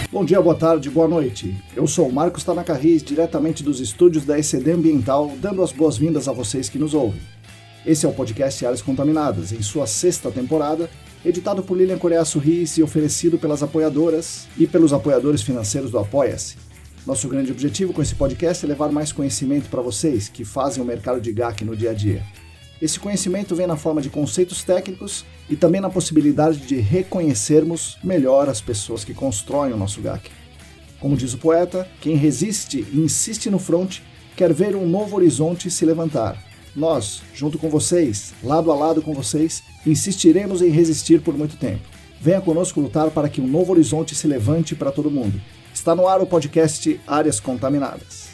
Bom dia, boa tarde, boa noite. Eu sou o Marcos Tanaka-Riz, diretamente dos estúdios da ECD Ambiental, dando as boas-vindas a vocês que nos ouvem. Esse é o podcast Áreas Contaminadas, em sua 6ª temporada, editado por Lilian Coreaço Riz e oferecido pelas apoiadoras e pelos apoiadores financeiros do Apoia-se. Nosso grande objetivo com esse podcast é levar mais conhecimento para vocês que fazem o mercado de GAC no dia a dia. Esse conhecimento vem na forma de conceitos técnicos e também na possibilidade de reconhecermos melhor as pessoas que constroem o nosso GAC. Como diz o poeta, quem resiste e insiste no fronte quer ver um novo horizonte se levantar. Nós, junto com vocês, lado a lado com vocês, insistiremos em resistir por muito tempo. Venha conosco lutar para que um novo horizonte se levante para todo mundo. Está no ar o podcast Áreas Contaminadas.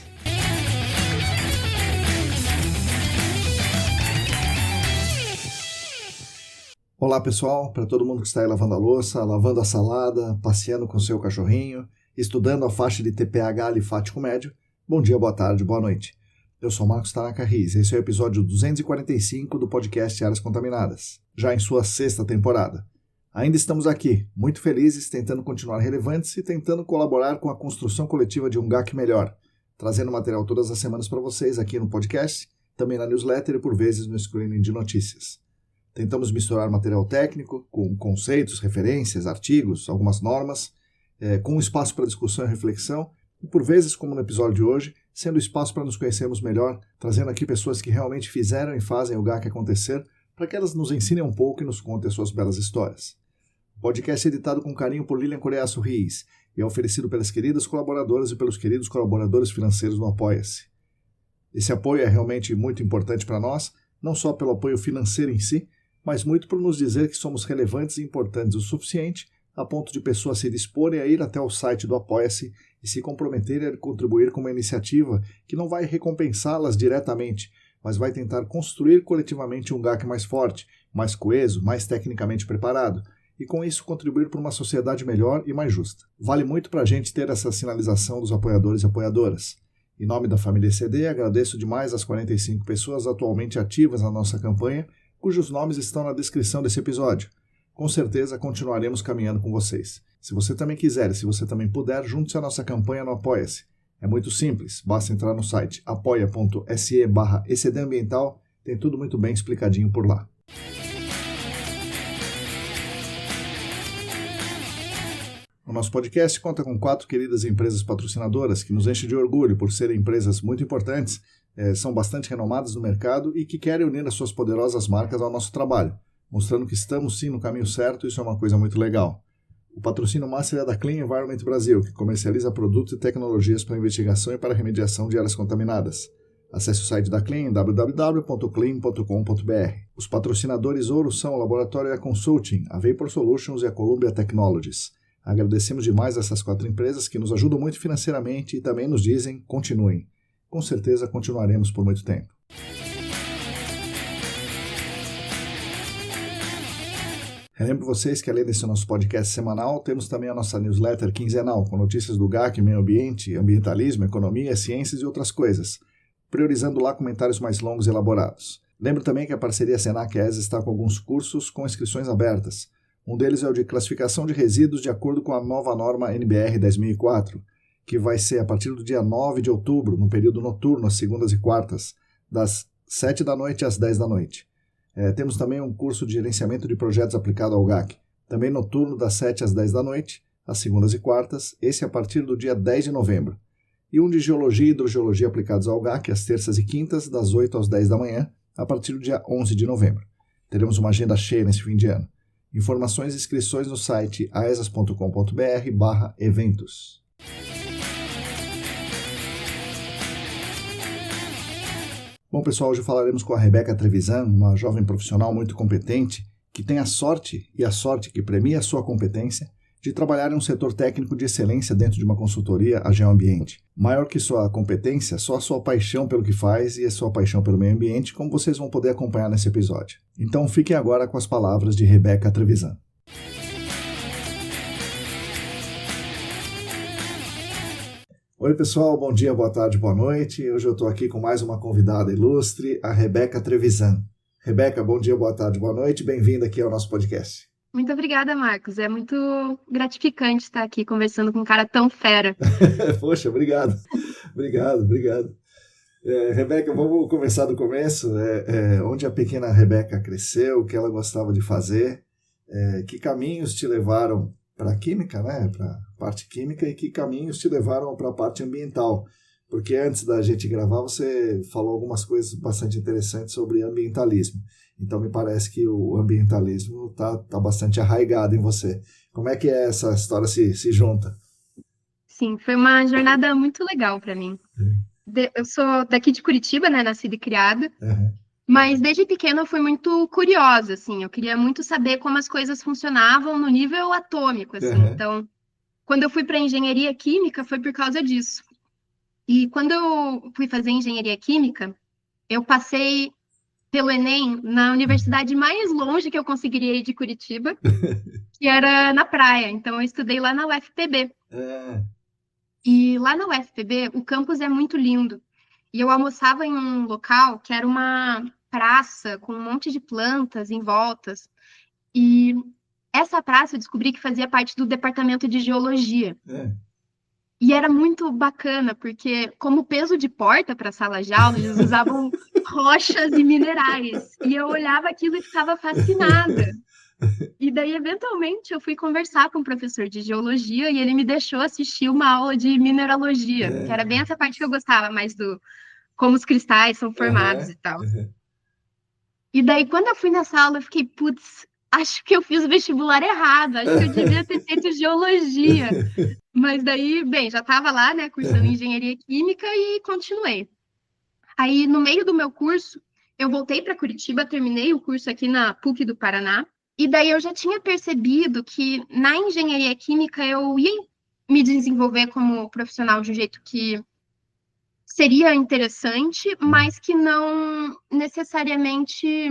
Olá pessoal, para todo mundo que está aí lavando a louça, lavando a salada, passeando com seu cachorrinho, estudando a faixa de TPH alifático médio, bom dia, boa tarde, boa noite. Eu sou Marcos Tanaka-Riz, esse é o episódio 245 do podcast Áreas Contaminadas, já em sua 6ª temporada. Ainda estamos aqui, muito felizes, tentando continuar relevantes e tentando colaborar com a construção coletiva de um GAC melhor, trazendo material todas as semanas para vocês aqui no podcast, também na newsletter e por vezes no screening de notícias. Tentamos misturar material técnico com conceitos, referências, artigos, algumas normas, com um espaço para discussão e reflexão, e por vezes, como no episódio de hoje, sendo espaço para nos conhecermos melhor, trazendo aqui pessoas que realmente fizeram e fazem o GAC acontecer, para que elas nos ensinem um pouco e nos contem as suas belas histórias. O podcast é editado com carinho por Lilian Coreaço Riz e é oferecido pelas queridas colaboradoras e pelos queridos colaboradores financeiros no Apoia-se. Esse apoio é realmente muito importante para nós, não só pelo apoio financeiro em si, mas muito por nos dizer que somos relevantes e importantes o suficiente a ponto de pessoas se disporem a ir até o site do Apoia-se e se comprometerem a contribuir com uma iniciativa que não vai recompensá-las diretamente, mas vai tentar construir coletivamente um GAC mais forte, mais coeso, mais tecnicamente preparado, e com isso contribuir para uma sociedade melhor e mais justa. Vale muito para a gente ter essa sinalização dos apoiadores e apoiadoras. Em nome da família ECD, agradeço demais as 45 pessoas atualmente ativas na nossa campanha, cujos nomes estão na descrição desse episódio. Com certeza continuaremos caminhando com vocês. Se você também quiser, se você também puder, junte-se à nossa campanha no Apoia-se. É muito simples, basta entrar no site apoia.se/ecdambiental, tem tudo muito bem explicadinho por lá. O nosso podcast conta com 4 queridas empresas patrocinadoras que nos enchem de orgulho por serem empresas muito importantes, são bastante renomadas no mercado e que querem unir as suas poderosas marcas ao nosso trabalho, mostrando que estamos sim no caminho certo e isso é uma coisa muito legal. O patrocínio master é da Clean Environment Brasil, que comercializa produtos e tecnologias para investigação e para remediação de áreas contaminadas. Acesse o site da Clean em www.clean.com.br. Os patrocinadores ouro são o Laboratório E-Consulting, a Vapor Solutions e a Columbia Technologies. Agradecemos demais essas 4 empresas que nos ajudam muito financeiramente e também nos dizem, continuem. Com certeza continuaremos por muito tempo. Relembro vocês que além desse nosso podcast semanal, temos também a nossa newsletter quinzenal, com notícias do GAC, meio ambiente, ambientalismo, economia, ciências e outras coisas, priorizando lá comentários mais longos e elaborados. Lembro também que a parceria Senac-ES está com alguns cursos com inscrições abertas. Um deles é o de classificação de resíduos de acordo com a nova norma NBR 10.004, que vai ser a partir do dia 9 de outubro, no período noturno, às segundas e quartas, das 7 da noite às 10 da noite. Temos também um curso de gerenciamento de projetos aplicado ao GAC, também noturno das 7 às 10 da noite, às segundas e quartas, esse a partir do dia 10 de novembro. E um de geologia e hidrogeologia aplicados ao GAC, às terças e quintas, das 8 às 10 da manhã, a partir do dia 11 de novembro. Teremos uma agenda cheia nesse fim de ano. Informações e inscrições no site aesas.com.br/eventos. Bom, pessoal, hoje falaremos com a Rebeca Trevisan, uma jovem profissional muito competente, que tem a sorte que premia a sua competência, de trabalhar em um setor técnico de excelência dentro de uma consultoria a geoambiente. Maior que sua competência, só a sua paixão pelo que faz e a sua paixão pelo meio ambiente, como vocês vão poder acompanhar nesse episódio. Então fiquem agora com as palavras de Rebeca Trevisan. Oi pessoal, bom dia, boa tarde, boa noite. Hoje eu estou aqui com mais uma convidada ilustre, a Rebeca Trevisan. Rebeca, bom dia, boa tarde, boa noite. Bem-vinda aqui ao nosso podcast. Muito obrigada, Marcos. É muito gratificante estar aqui conversando com um cara tão fera. Poxa, obrigado. Obrigado, obrigado. Rebeca, vamos começar do começo. Onde a pequena Rebeca cresceu, o que ela gostava de fazer, que caminhos te levaram para a química, né? Para a parte química, e que caminhos te levaram para a parte ambiental. Porque antes da gente gravar, você falou algumas coisas bastante interessantes sobre ambientalismo. Então, me parece que o ambientalismo tá bastante arraigado em você. Como é que essa história se junta? Sim, foi uma jornada muito legal para mim. Eu sou daqui de Curitiba, né? Nascida e criada. Uhum. Mas desde pequena eu fui muito curiosa, assim. Eu queria muito saber como as coisas funcionavam no nível atômico, assim. Uhum. Então, quando eu fui para engenharia química, foi por causa disso. E quando eu fui fazer engenharia química, eu passei pelo Enem na universidade mais longe que eu conseguiria ir de Curitiba, que era na praia. Então, eu estudei lá na UFPB. É. E lá na UFPB, o campus é muito lindo. E eu almoçava em um local que era uma praça com um monte de plantas em voltas. E essa praça eu descobri que fazia parte do departamento de geologia. É. E era muito bacana, porque como peso de porta para a sala de aula, eles usavam rochas e minerais. E eu olhava aquilo e ficava fascinada. E daí, eventualmente, eu fui conversar com um professor de geologia e ele me deixou assistir uma aula de mineralogia, que era bem essa parte que eu gostava, mais do como os cristais são formados Aham, e tal. aham. E daí, quando eu fui nessa aula, eu fiquei, putz, acho que eu fiz o vestibular errado, acho que eu devia ter feito geologia. Mas daí, bem, já estava lá, né, cursando Aham. engenharia química e continuei. Aí, no meio do meu curso, eu voltei para Curitiba, terminei o curso aqui na PUC do Paraná. E daí eu já tinha percebido que na engenharia química eu ia me desenvolver como profissional de um jeito que seria interessante, mas que não necessariamente,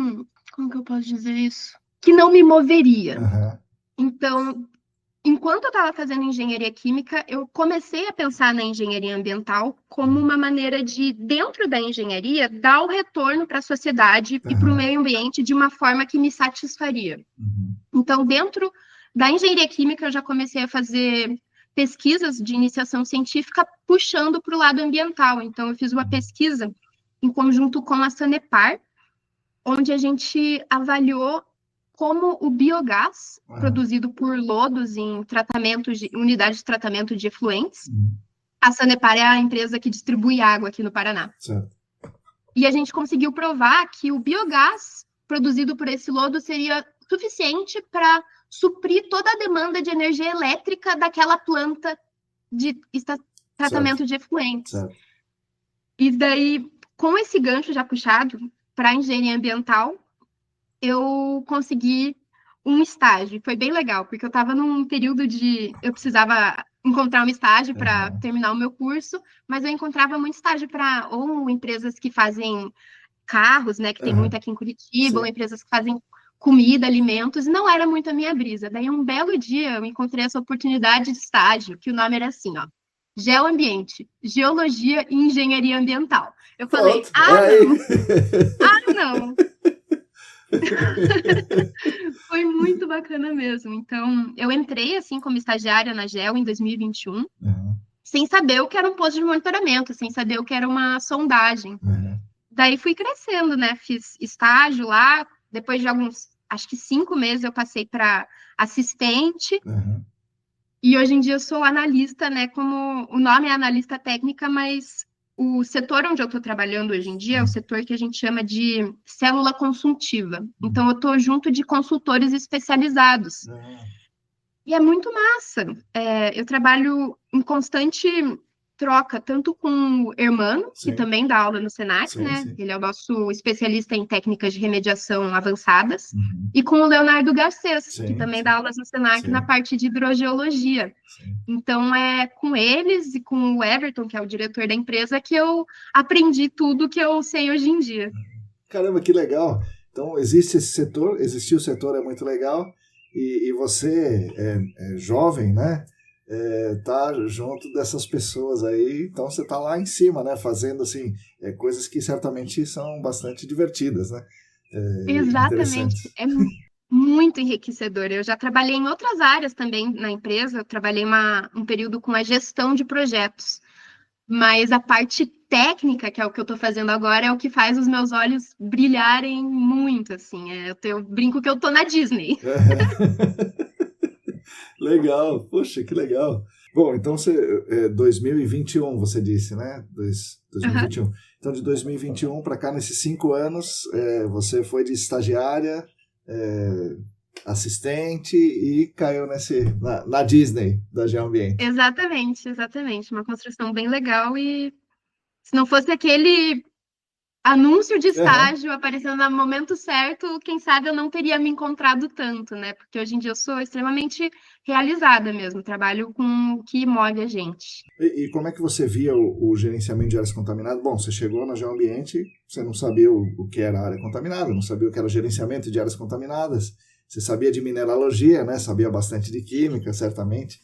como que eu posso dizer isso? Que não me moveria. Aham. Então, enquanto eu estava fazendo engenharia química, eu comecei a pensar na engenharia ambiental como uma maneira de, dentro da engenharia, dar o retorno para a sociedade e para o Aham. meio ambiente de uma forma que me satisfaria. Uhum. Então, dentro da engenharia química, eu já comecei a fazer pesquisas de iniciação científica puxando para o lado ambiental. Então, eu fiz uma pesquisa em conjunto com a Sanepar, onde a gente avaliou como o biogás Aham. produzido por lodos em tratamentos de unidades de tratamento de efluentes. Uhum. A Sanepar é a empresa que distribui água aqui no Paraná. Certo. E a gente conseguiu provar que o biogás produzido por esse lodo seria suficiente para suprir toda a demanda de energia elétrica daquela planta de Certo. tratamento de efluentes. Certo. E daí, com esse gancho já puxado para a engenharia ambiental, eu consegui um estágio. Foi bem legal, porque eu estava num período de... Eu precisava encontrar um estágio para Aham. terminar o meu curso, mas eu encontrava muito estágio para ou empresas que fazem carros, né, que tem muito Aham. aqui em Curitiba, ou Sim. empresas que fazem comida, alimentos, e não era muito a minha brisa. Daí, um belo dia, eu encontrei essa oportunidade de estágio, que o nome era assim, ó, Geoambiente, Geologia e Engenharia Ambiental. Eu falei, Pronto. É ah, aí. não, não, foi muito bacana mesmo. Então, eu entrei, assim, como estagiária na GEO em 2021, Aham. sem saber o que era um posto de monitoramento, sem saber o que era uma sondagem. Aham. Daí fui crescendo, né? Fiz estágio lá. Depois de alguns, acho que 5 meses, eu passei para assistente. Aham. E hoje em dia eu sou analista, né? Como o nome é analista técnica, mas o setor onde eu estou trabalhando hoje em dia é o setor que a gente chama de célula consultiva. Então, eu estou junto de consultores especializados. Ah, E é muito massa. Eu trabalho em constante troca, tanto com o Hermano, que sim. também dá aula no Senac, Sim, né? sim. Ele é o nosso especialista em técnicas de remediação avançadas, Uhum. e com o Leonardo Garcês, que Sim, também sim. dá aulas no Senac na Sim. parte de hidrogeologia. Sim. Então, é com eles e com o Everton, que é o diretor da empresa, que eu aprendi tudo que eu sei hoje em dia. Caramba, que legal. Então, existe esse setor, existiu o setor, é muito legal. E você é jovem, né? Tá junto dessas pessoas aí, então você tá lá em cima, né? Fazendo, assim, coisas que certamente são bastante divertidas, né? Exatamente. Interessantes. muito enriquecedor. Eu já trabalhei em outras áreas também na empresa, eu trabalhei um período com a gestão de projetos, mas a parte técnica, que é o que eu estou fazendo agora, é o que faz os meus olhos brilharem muito, assim. Eu brinco que eu tô na Disney. Legal, poxa, que legal. Bom, então 2021, você disse, né? 2021. Uhum. Então, de 2021 para cá, nesses 5 anos, você foi de estagiária, assistente e caiu na Disney da Geoambiente. Exatamente. Uma construção bem legal e se não fosse aquele anúncio de estágio aparecendo no momento certo, quem sabe eu não teria me encontrado tanto, né? Porque hoje em dia eu sou extremamente realizada mesmo, trabalho com o que move a gente. E como é que você via o gerenciamento de áreas contaminadas? Bom, você chegou na Geoambiente, você não sabia o que era área contaminada, não sabia o que era gerenciamento de áreas contaminadas, você sabia de mineralogia, né? Sabia bastante de química, certamente,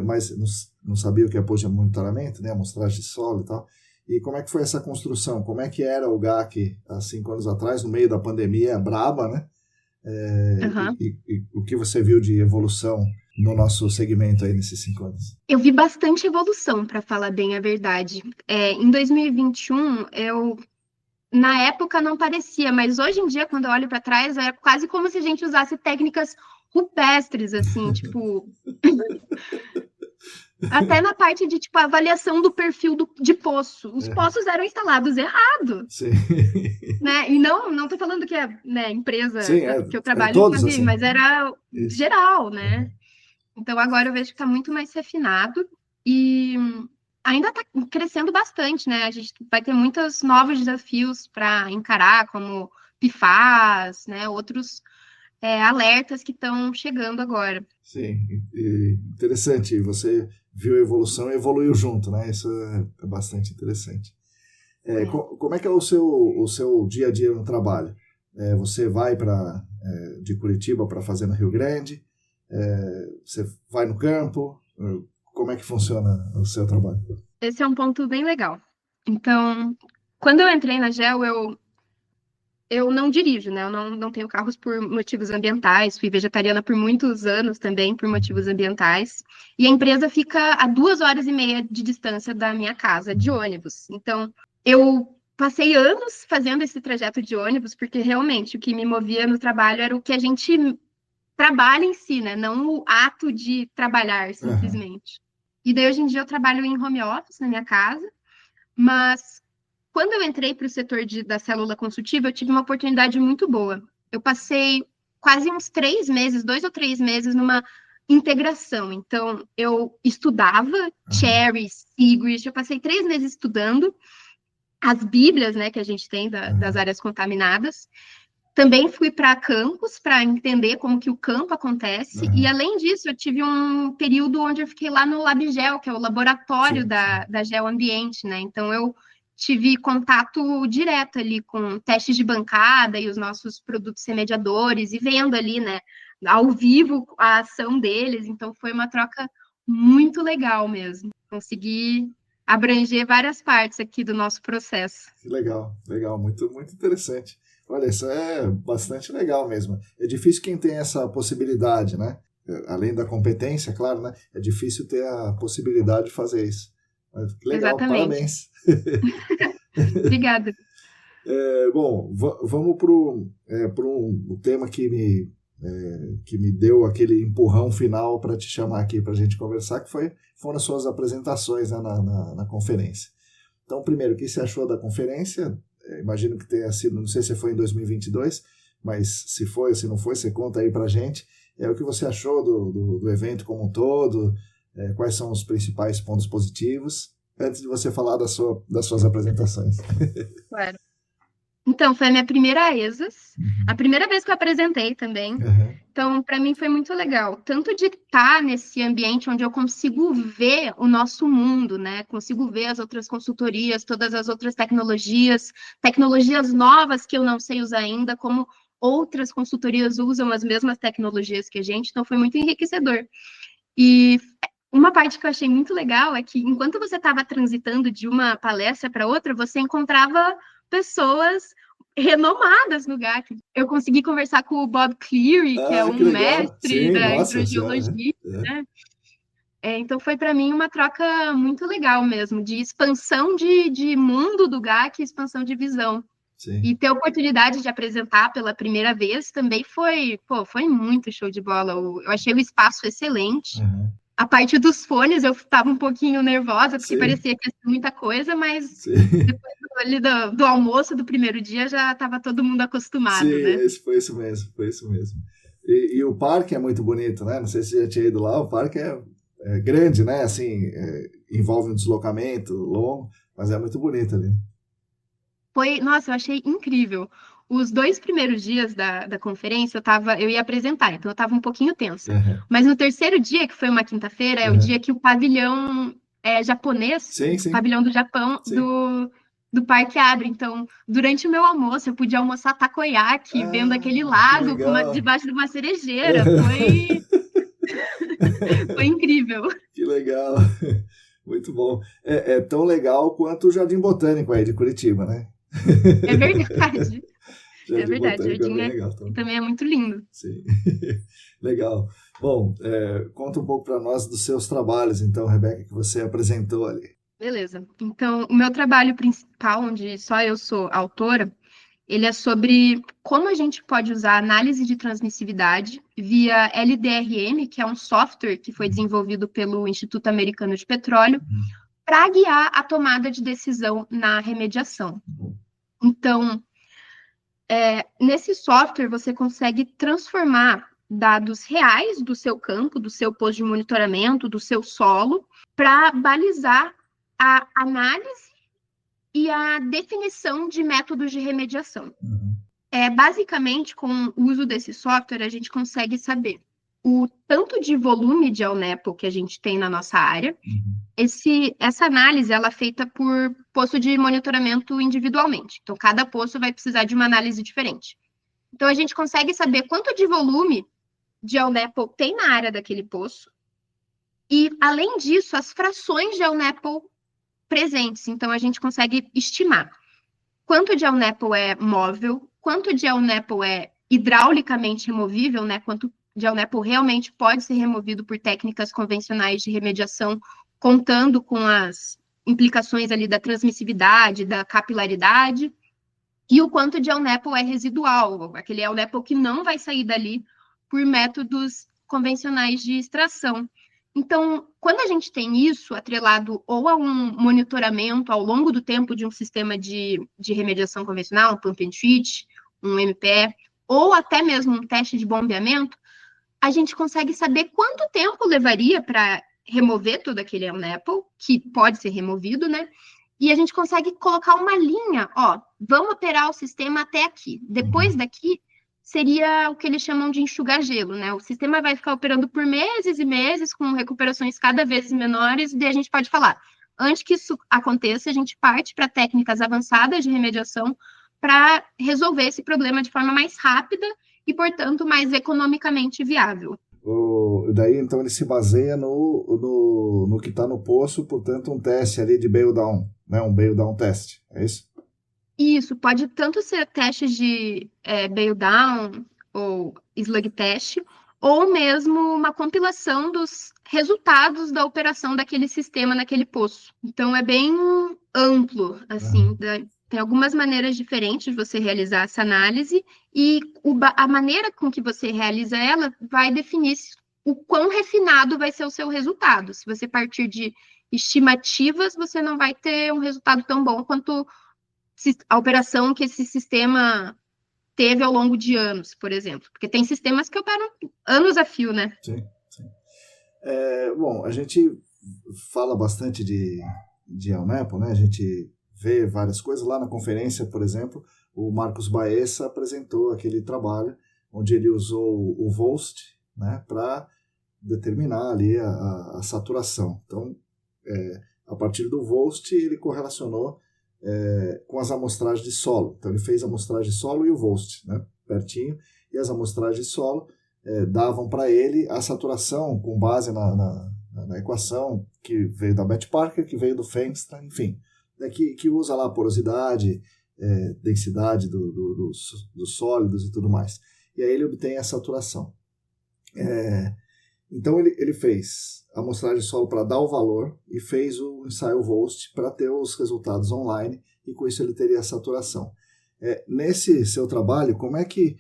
mas não sabia o que é pós de monitoramento, né? Amostragem de solo e tal. E como é que foi essa construção? Como é que era o GAC há 5 anos atrás, no meio da pandemia braba, né? E o que você viu de evolução no nosso segmento aí nesses 5 anos? Eu vi bastante evolução, para falar bem a verdade. Em 2021, na época não parecia, mas hoje em dia, quando eu olho para trás, é quase como se a gente usasse técnicas rupestres, assim, tipo... Até na parte de, tipo, avaliação do perfil de poço. Os poços eram instalados errado. Sim. Né? E não tô falando que é, né, empresa Sim, que eu trabalho, todos assim. mas era geral, né? Então agora eu vejo que está muito mais refinado e ainda está crescendo bastante, né? A gente vai ter muitos novos desafios para encarar, como PFAS, né? Outros alertas que estão chegando agora. Sim, interessante. Você viu a evolução e evoluiu junto, né? Isso é bastante interessante. Como é que é o seu dia a dia no trabalho? Você vai de Curitiba para Fazenda Rio Grande? Você vai no campo? Como é que funciona o seu trabalho? Esse é um ponto bem legal. Então, quando eu entrei na GEL, eu não dirijo, né? Eu não tenho carros por motivos ambientais. Fui vegetariana por muitos anos também, por motivos ambientais. E a empresa fica a 2 horas e meia de distância da minha casa, de ônibus. Então, eu passei anos fazendo esse trajeto de ônibus, porque realmente o que me movia no trabalho era o que a gente trabalha em si, né? Não o ato de trabalhar, simplesmente. E daí, hoje em dia, eu trabalho em home office na minha casa, mas quando eu entrei para o setor da célula consultiva, eu tive uma oportunidade muito boa. Eu passei quase uns 3 meses, 2 ou 3 meses, numa integração. Então, eu estudava Cherry, Sigrid, eu passei 3 meses estudando as bíblias, né, que a gente tem das áreas contaminadas. Também fui para campus para entender como que o campo acontece. E, além disso, eu tive um período onde eu fiquei lá no LabGel, que é o laboratório da Geoambiente, né? Então, eu tive contato direto ali com testes de bancada e os nossos produtos remediadores, e vendo ali, né, ao vivo a ação deles. Então, foi uma troca muito legal mesmo. Consegui abranger várias partes aqui do nosso processo. Que legal, muito, muito interessante. Olha, isso é bastante legal mesmo. É difícil quem tem essa possibilidade, né? Além da competência, claro, né? É difícil ter a possibilidade de fazer isso. Mas que legal, exatamente. Parabéns. Obrigada. Bom, vamos para um tema que me deu aquele empurrão final para te chamar aqui para a gente conversar, que foram as suas apresentações, né, na conferência. Então, primeiro, o que você achou da conferência? Imagino que tenha sido, não sei se foi em 2022, mas se foi ou se não foi, você conta aí para a gente. O que você achou do evento como um todo? Quais são os principais pontos positivos? Antes de você falar das suas apresentações. Claro. Então, foi a minha primeira ESAS, a primeira vez que eu apresentei também. Então, para mim foi muito legal, tanto de estar nesse ambiente onde eu consigo ver o nosso mundo, né? Consigo ver as outras consultorias, todas as outras tecnologias novas que eu não sei usar ainda, como outras consultorias usam as mesmas tecnologias que a gente. Então, foi muito enriquecedor. E uma parte que eu achei muito legal é que, enquanto você estava transitando de uma palestra para outra, você encontrava pessoas renomadas no GAC. Eu consegui conversar com o Bob Cleary, que é Ah, que um legal. mestre Sim, da nossa senhora. hidrogeologia, É, né? Então foi para mim uma troca muito legal mesmo, de expansão de mundo do GAC, expansão de visão. sim. E ter a oportunidade de apresentar pela primeira vez também foi, pô, foi muito show de bola. Eu achei o espaço excelente. Uhum. A parte dos fones eu estava um pouquinho nervosa, porque Sim, parecia que ia ser muita coisa, mas sim. depois ali do almoço do primeiro dia já estava todo mundo Sim, acostumado, né? esse foi isso mesmo, foi isso mesmo. E o parque é muito bonito, né? Não sei se você já tinha ido lá, o parque é grande, né? Assim, envolve um deslocamento longo, mas é muito bonito ali. Foi, nossa, eu achei incrível. Os 2 primeiros dias da conferência eu ia apresentar, então eu estava um pouquinho tensa. Uhum, Mas no terceiro dia, que foi uma quinta-feira, é o uhum. dia que o pavilhão japonês, Sim, o sim, pavilhão do Japão, sim. do parque abre. Então, durante o meu almoço, eu podia almoçar takoyaki, vendo aquele Ah, que lago legal. debaixo de uma cerejeira. Foi incrível. Que legal. Muito bom. É tão legal quanto o Jardim Botânico aí de Curitiba, né? É verdade. É Jardim verdade. Botânico é Jardim bem legal também. também é muito lindo. Sim. Legal. Bom, conta um pouco para nós dos seus trabalhos, então, Rebeca, que você apresentou ali. Beleza. Então, o meu trabalho principal, onde só eu sou autora, ele é sobre como a gente pode usar análise de transmissividade via LDRM, que é um software que foi desenvolvido pelo Instituto Americano de Petróleo, Uhum. para guiar a tomada de decisão na remediação. Uhum. Então, nesse software, você consegue transformar dados reais do seu campo, do seu posto de monitoramento, do seu solo, para balizar a análise e a definição de métodos de remediação. Uhum. Basicamente, com o uso desse software, a gente consegue saber o tanto de volume de Alnepo que a gente tem na nossa área. Uhum. Essa análise ela é feita por posto de monitoramento individualmente. Então, cada posto vai precisar de uma análise diferente. Então, a gente consegue saber quanto de volume de Alnepo tem na área daquele poço. E, além disso, as frações de Alnepo presentes. Então, a gente consegue estimar quanto de Alnepo é móvel, quanto de Alnepo é hidraulicamente removível, né? Quanto de Alnepo realmente pode ser removido por técnicas convencionais de remediação, contando com as implicações ali da transmissividade, da capilaridade, e o quanto de Alnepo é residual, aquele Alnepo que não vai sair dali por métodos convencionais de extração. Então, quando a gente tem isso atrelado ou a um monitoramento ao longo do tempo de um sistema de remediação convencional, um pump and treat, um MPE, ou até mesmo um teste de bombeamento, a gente consegue saber quanto tempo levaria para remover todo aquele Alnepo, que pode ser removido, né? E a gente consegue colocar uma linha, ó, vamos operar o sistema até aqui. Depois Uhum. daqui, seria o que eles chamam de enxugar gelo, né? O sistema vai ficar operando por meses e meses, com recuperações cada vez menores, e a gente pode falar, antes que isso aconteça, a gente parte para técnicas avançadas de remediação para resolver esse problema de forma mais rápida e, portanto, mais economicamente viável. Daí, então, ele se baseia no que está no poço, portanto, um teste ali de bail down, né? Um bail down teste, é isso? Isso pode tanto ser testes de bail down ou slug test, ou mesmo uma compilação dos resultados da operação daquele sistema naquele poço. Então é bem amplo, assim, Uhum. tem algumas maneiras diferentes de você realizar essa análise e a maneira com que você realiza ela vai definir o quão refinado vai ser o seu resultado. Se você partir de estimativas, você não vai ter um resultado tão bom quanto a operação que esse sistema teve ao longo de anos, por exemplo. Porque tem sistemas que operam anos a fio, né? Sim, sim. Bom, a gente fala bastante de Alnepo, né? A gente vê várias coisas. Lá na conferência, por exemplo, o Marcos Baessa apresentou aquele trabalho onde ele usou o VOST, né, para determinar ali a saturação. Então, a partir do VOST, ele correlacionou com as amostragens de solo. Então, ele fez a amostragem de solo e o VOST, né, pertinho, e as amostragens de solo davam para ele a saturação com base na equação que veio da Beth Parker, que veio do Fengstra, enfim, que usa lá a porosidade densidade dos sólidos e tudo mais. E aí ele obtém a saturação. Então ele fez a amostragem de solo para dar o valor e fez o ensaio VOST para ter os resultados online, e com isso ele teria a saturação. Nesse seu trabalho, como é que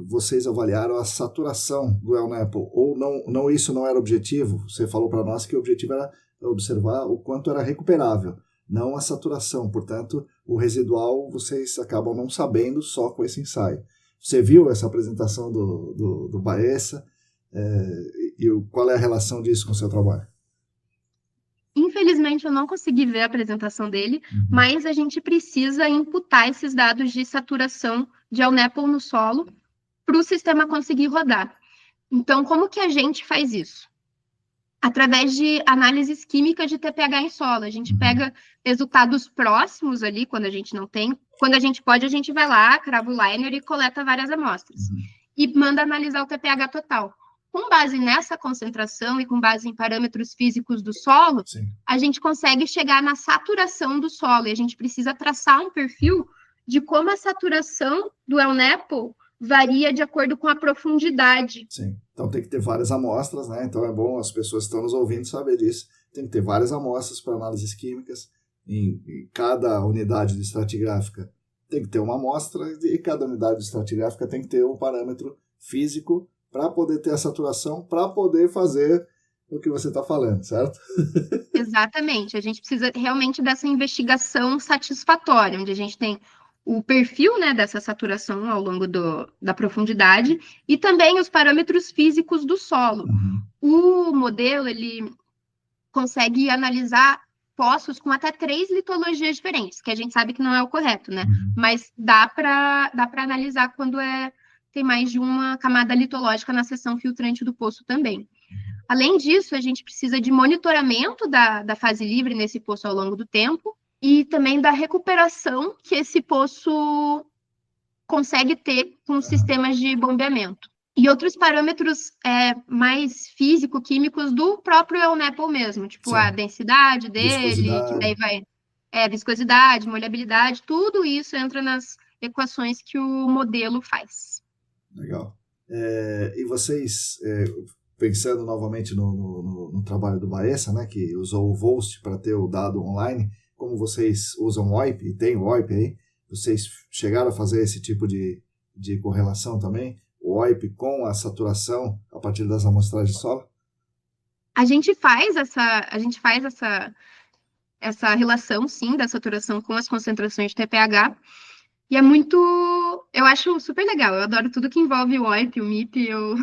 vocês avaliaram a saturação do ELNEPO? Ou não, isso não era objetivo? Você falou para nós que o objetivo era observar o quanto era recuperável, não a saturação. Portanto, o residual vocês acabam não sabendo só com esse ensaio. Você viu essa apresentação do Baessa? E qual é a relação disso com o seu trabalho? Infelizmente, eu não consegui ver a apresentação dele, mas a gente precisa imputar esses dados de saturação de ELNEPO no solo para o sistema conseguir rodar. Então, como que a gente faz isso? Através de análises químicas de TPH em solo. A gente pega resultados próximos ali, quando a gente não tem. Quando a gente pode, a gente vai lá, crava o liner e coleta várias amostras. E manda analisar o TPH total. Com base nessa concentração e com base em parâmetros físicos do solo, Sim. A gente consegue chegar na saturação do solo. E a gente precisa traçar um perfil de como a saturação do ELNEPO varia de acordo com a profundidade. Sim. Então tem que ter várias amostras, né? Então é bom as pessoas que estão nos ouvindo saber disso. Tem que ter várias amostras para análises químicas. Em cada unidade de estratigráfica tem que ter uma amostra, e cada unidade de estratigráfica tem que ter um parâmetro físico para poder ter a saturação, para poder fazer o que você está falando, certo? Exatamente. A gente precisa realmente dessa investigação satisfatória, onde a gente tem o perfil, né, dessa saturação ao longo da profundidade e também os parâmetros físicos do solo. O modelo, ele consegue analisar poços com até 3 litologias diferentes, que a gente sabe que não é o correto, né? Mas dá para analisar quando tem mais de uma camada litológica na seção filtrante do poço também. Além disso, a gente precisa de monitoramento da fase livre nesse poço ao longo do tempo e também da recuperação que esse poço consegue ter com sistemas de bombeamento. E outros parâmetros mais físico-químicos do próprio ELNEPO mesmo, tipo a densidade dele, que daí vai viscosidade, molhabilidade, tudo isso entra nas equações que o modelo faz. Legal. E vocês, pensando novamente no trabalho do Baessa, né, que usou o VOST para ter o dado online, como vocês usam o OIP, e tem o OIP aí, vocês chegaram a fazer esse tipo de correlação também? O OIP com a saturação a partir das amostragens de solo? A gente faz essa relação, sim, da saturação com as concentrações de TPH, e é muito... Eu acho super legal, eu adoro tudo que envolve o OIP, o MIP, eu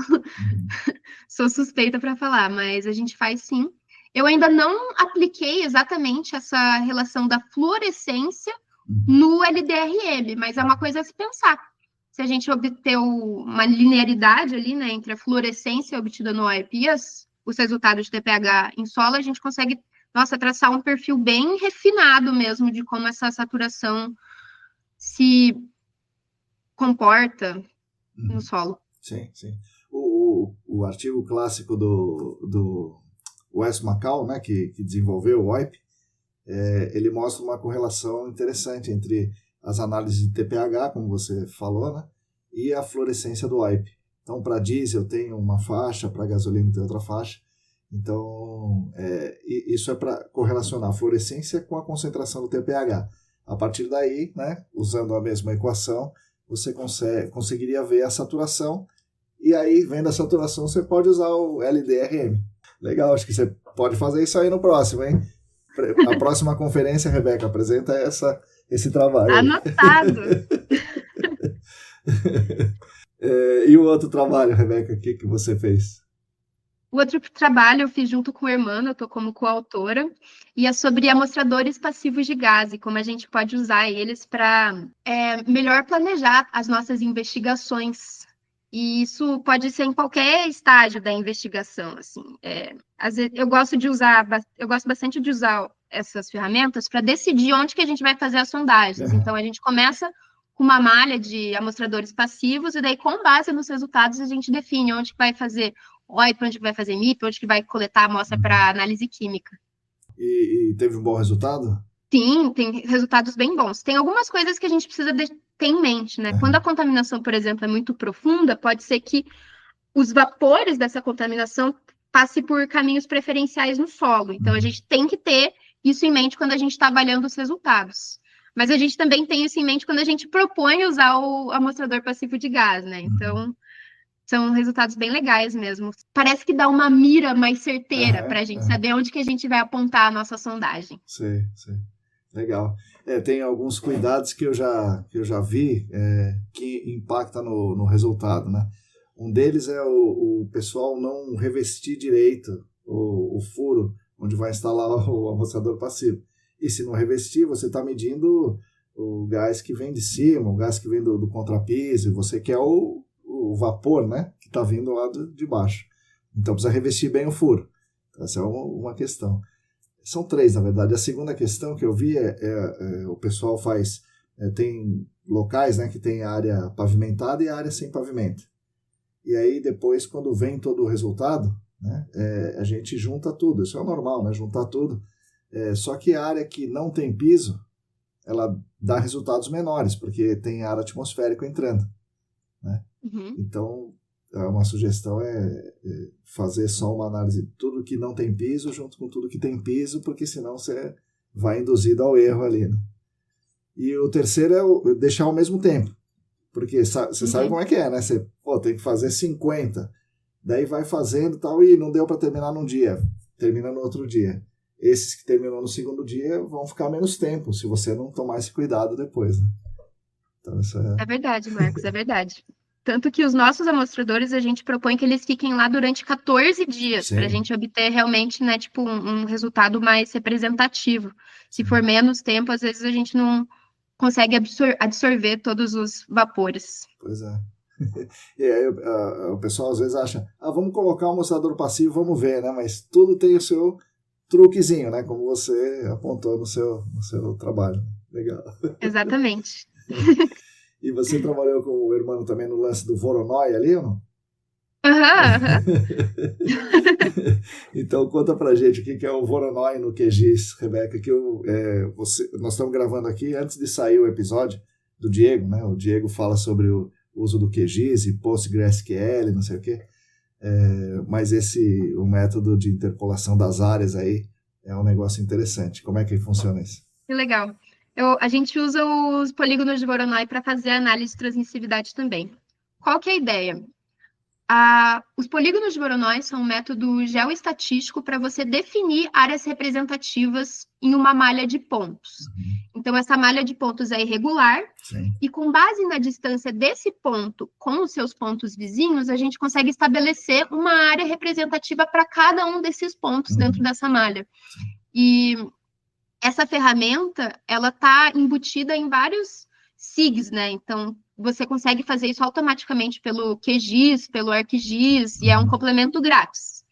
sou suspeita para falar, mas a gente faz sim. Eu ainda não apliquei exatamente essa relação da fluorescência no LDRM, mas é uma coisa a se pensar. Se a gente obter uma linearidade ali, né, entre a fluorescência obtida no OIP e os resultados de TPH em solo, a gente consegue, traçar um perfil bem refinado mesmo de como essa saturação se comporta no solo. Sim, sim. O artigo clássico do Wes McCall, né, que desenvolveu o OIP, ele mostra uma correlação interessante entre as análises de TPH, como você falou, né, e a fluorescência do OIP. Então, para diesel tem uma faixa, para gasolina tem outra faixa. Então, isso é para correlacionar a fluorescência com a concentração do TPH. A partir daí, né, usando a mesma equação, você conseguiria ver a saturação, e aí, vendo a saturação, você pode usar o LDRM. Legal, acho que você pode fazer isso aí no próximo, hein? A próxima conferência, Rebeca, apresenta esse trabalho. Anotado! E o outro trabalho, Rebeca, o que você fez? O outro trabalho eu fiz junto com o Hermano, eu estou como coautora, e é sobre amostradores passivos de gás e como a gente pode usar eles para melhor planejar as nossas investigações. E isso pode ser em qualquer estágio da investigação, assim. Às vezes, eu gosto bastante de usar essas ferramentas para decidir onde que a gente vai fazer as sondagens. Então, a gente começa com uma malha de amostradores passivos e daí, com base nos resultados, a gente define onde que vai fazer OIP, onde que vai fazer MIP, onde que vai coletar a amostra para análise química. E teve um bom resultado? Sim, tem resultados bem bons. Tem algumas coisas que a gente precisa ter em mente, né? Quando a contaminação, por exemplo, é muito profunda, pode ser que os vapores dessa contaminação passem por caminhos preferenciais no solo. Então, a gente tem que ter isso em mente quando a gente está avaliando os resultados. Mas a gente também tem isso em mente quando a gente propõe usar o amostrador passivo de gás, né? Então, são resultados bem legais mesmo. Parece que dá uma mira mais certeira para a gente saber onde que a gente vai apontar a nossa sondagem. Sei. Legal. Tem alguns cuidados que eu já vi que impactam no resultado, né? Um deles é o pessoal não revestir direito o furo onde vai instalar o amostrador passivo. E se não revestir, você está medindo o gás que vem de cima, o gás que vem do contrapiso, e você quer o vapor, né, que está vindo lá de baixo. Então precisa revestir bem o furo. Essa é uma questão. São três, na verdade. A segunda questão que eu vi o pessoal faz... tem locais, né, que tem área pavimentada e área sem pavimento. E aí depois, quando vem todo o resultado, né, a gente junta tudo. Isso é normal, né, juntar tudo. Só que a área que não tem piso, ela dá resultados menores, porque tem ar atmosférico entrando, né? Então, uma sugestão é fazer só uma análise de tudo que não tem piso junto com tudo que tem piso, porque senão você vai induzido ao erro ali, né? E o terceiro é deixar ao mesmo tempo, porque você sabe como é que é, né? Você tem que fazer 50, daí vai fazendo e tal, e não deu para terminar num dia, termina no outro dia. Esses que terminam no segundo dia vão ficar menos tempo, se você não tomar esse cuidado depois, né? Então, isso É verdade, Marcos, é verdade. Tanto que os nossos amostradores, a gente propõe que eles fiquem lá durante 14 dias, para a gente obter realmente, né, tipo, um resultado mais representativo. Se for menos tempo, às vezes a gente não consegue absorver todos os vapores. Pois é. E aí o pessoal às vezes acha, vamos colocar um amostrador passivo, vamos ver, né? Mas tudo tem o seu truquezinho, né? Como você apontou no seu trabalho. Legal. Exatamente. E você trabalhou com o irmão também no lance do Voronoi ali, ou não? Então conta pra gente o que é o Voronoi no QGIS, Rebeca, que nós estamos gravando aqui antes de sair o episódio do Diego, né? O Diego fala sobre o uso do QGIS e PostgreSQL, não sei o quê. Mas o método de interpolação das áreas aí é um negócio interessante. Como é que funciona isso? Que legal. A gente usa os polígonos de Voronoi para fazer análise de transmissividade também. Qual que é a ideia? Os polígonos de Voronoi são um método geoestatístico para você definir áreas representativas em uma malha de pontos. Então, essa malha de pontos é irregular, e com base na distância desse ponto com os seus pontos vizinhos, a gente consegue estabelecer uma área representativa para cada um desses pontos dentro dessa malha. E essa ferramenta, ela está embutida em vários SIGs, né? Então, você consegue fazer isso automaticamente pelo QGIS, pelo ArcGIS, e é um complemento grátis.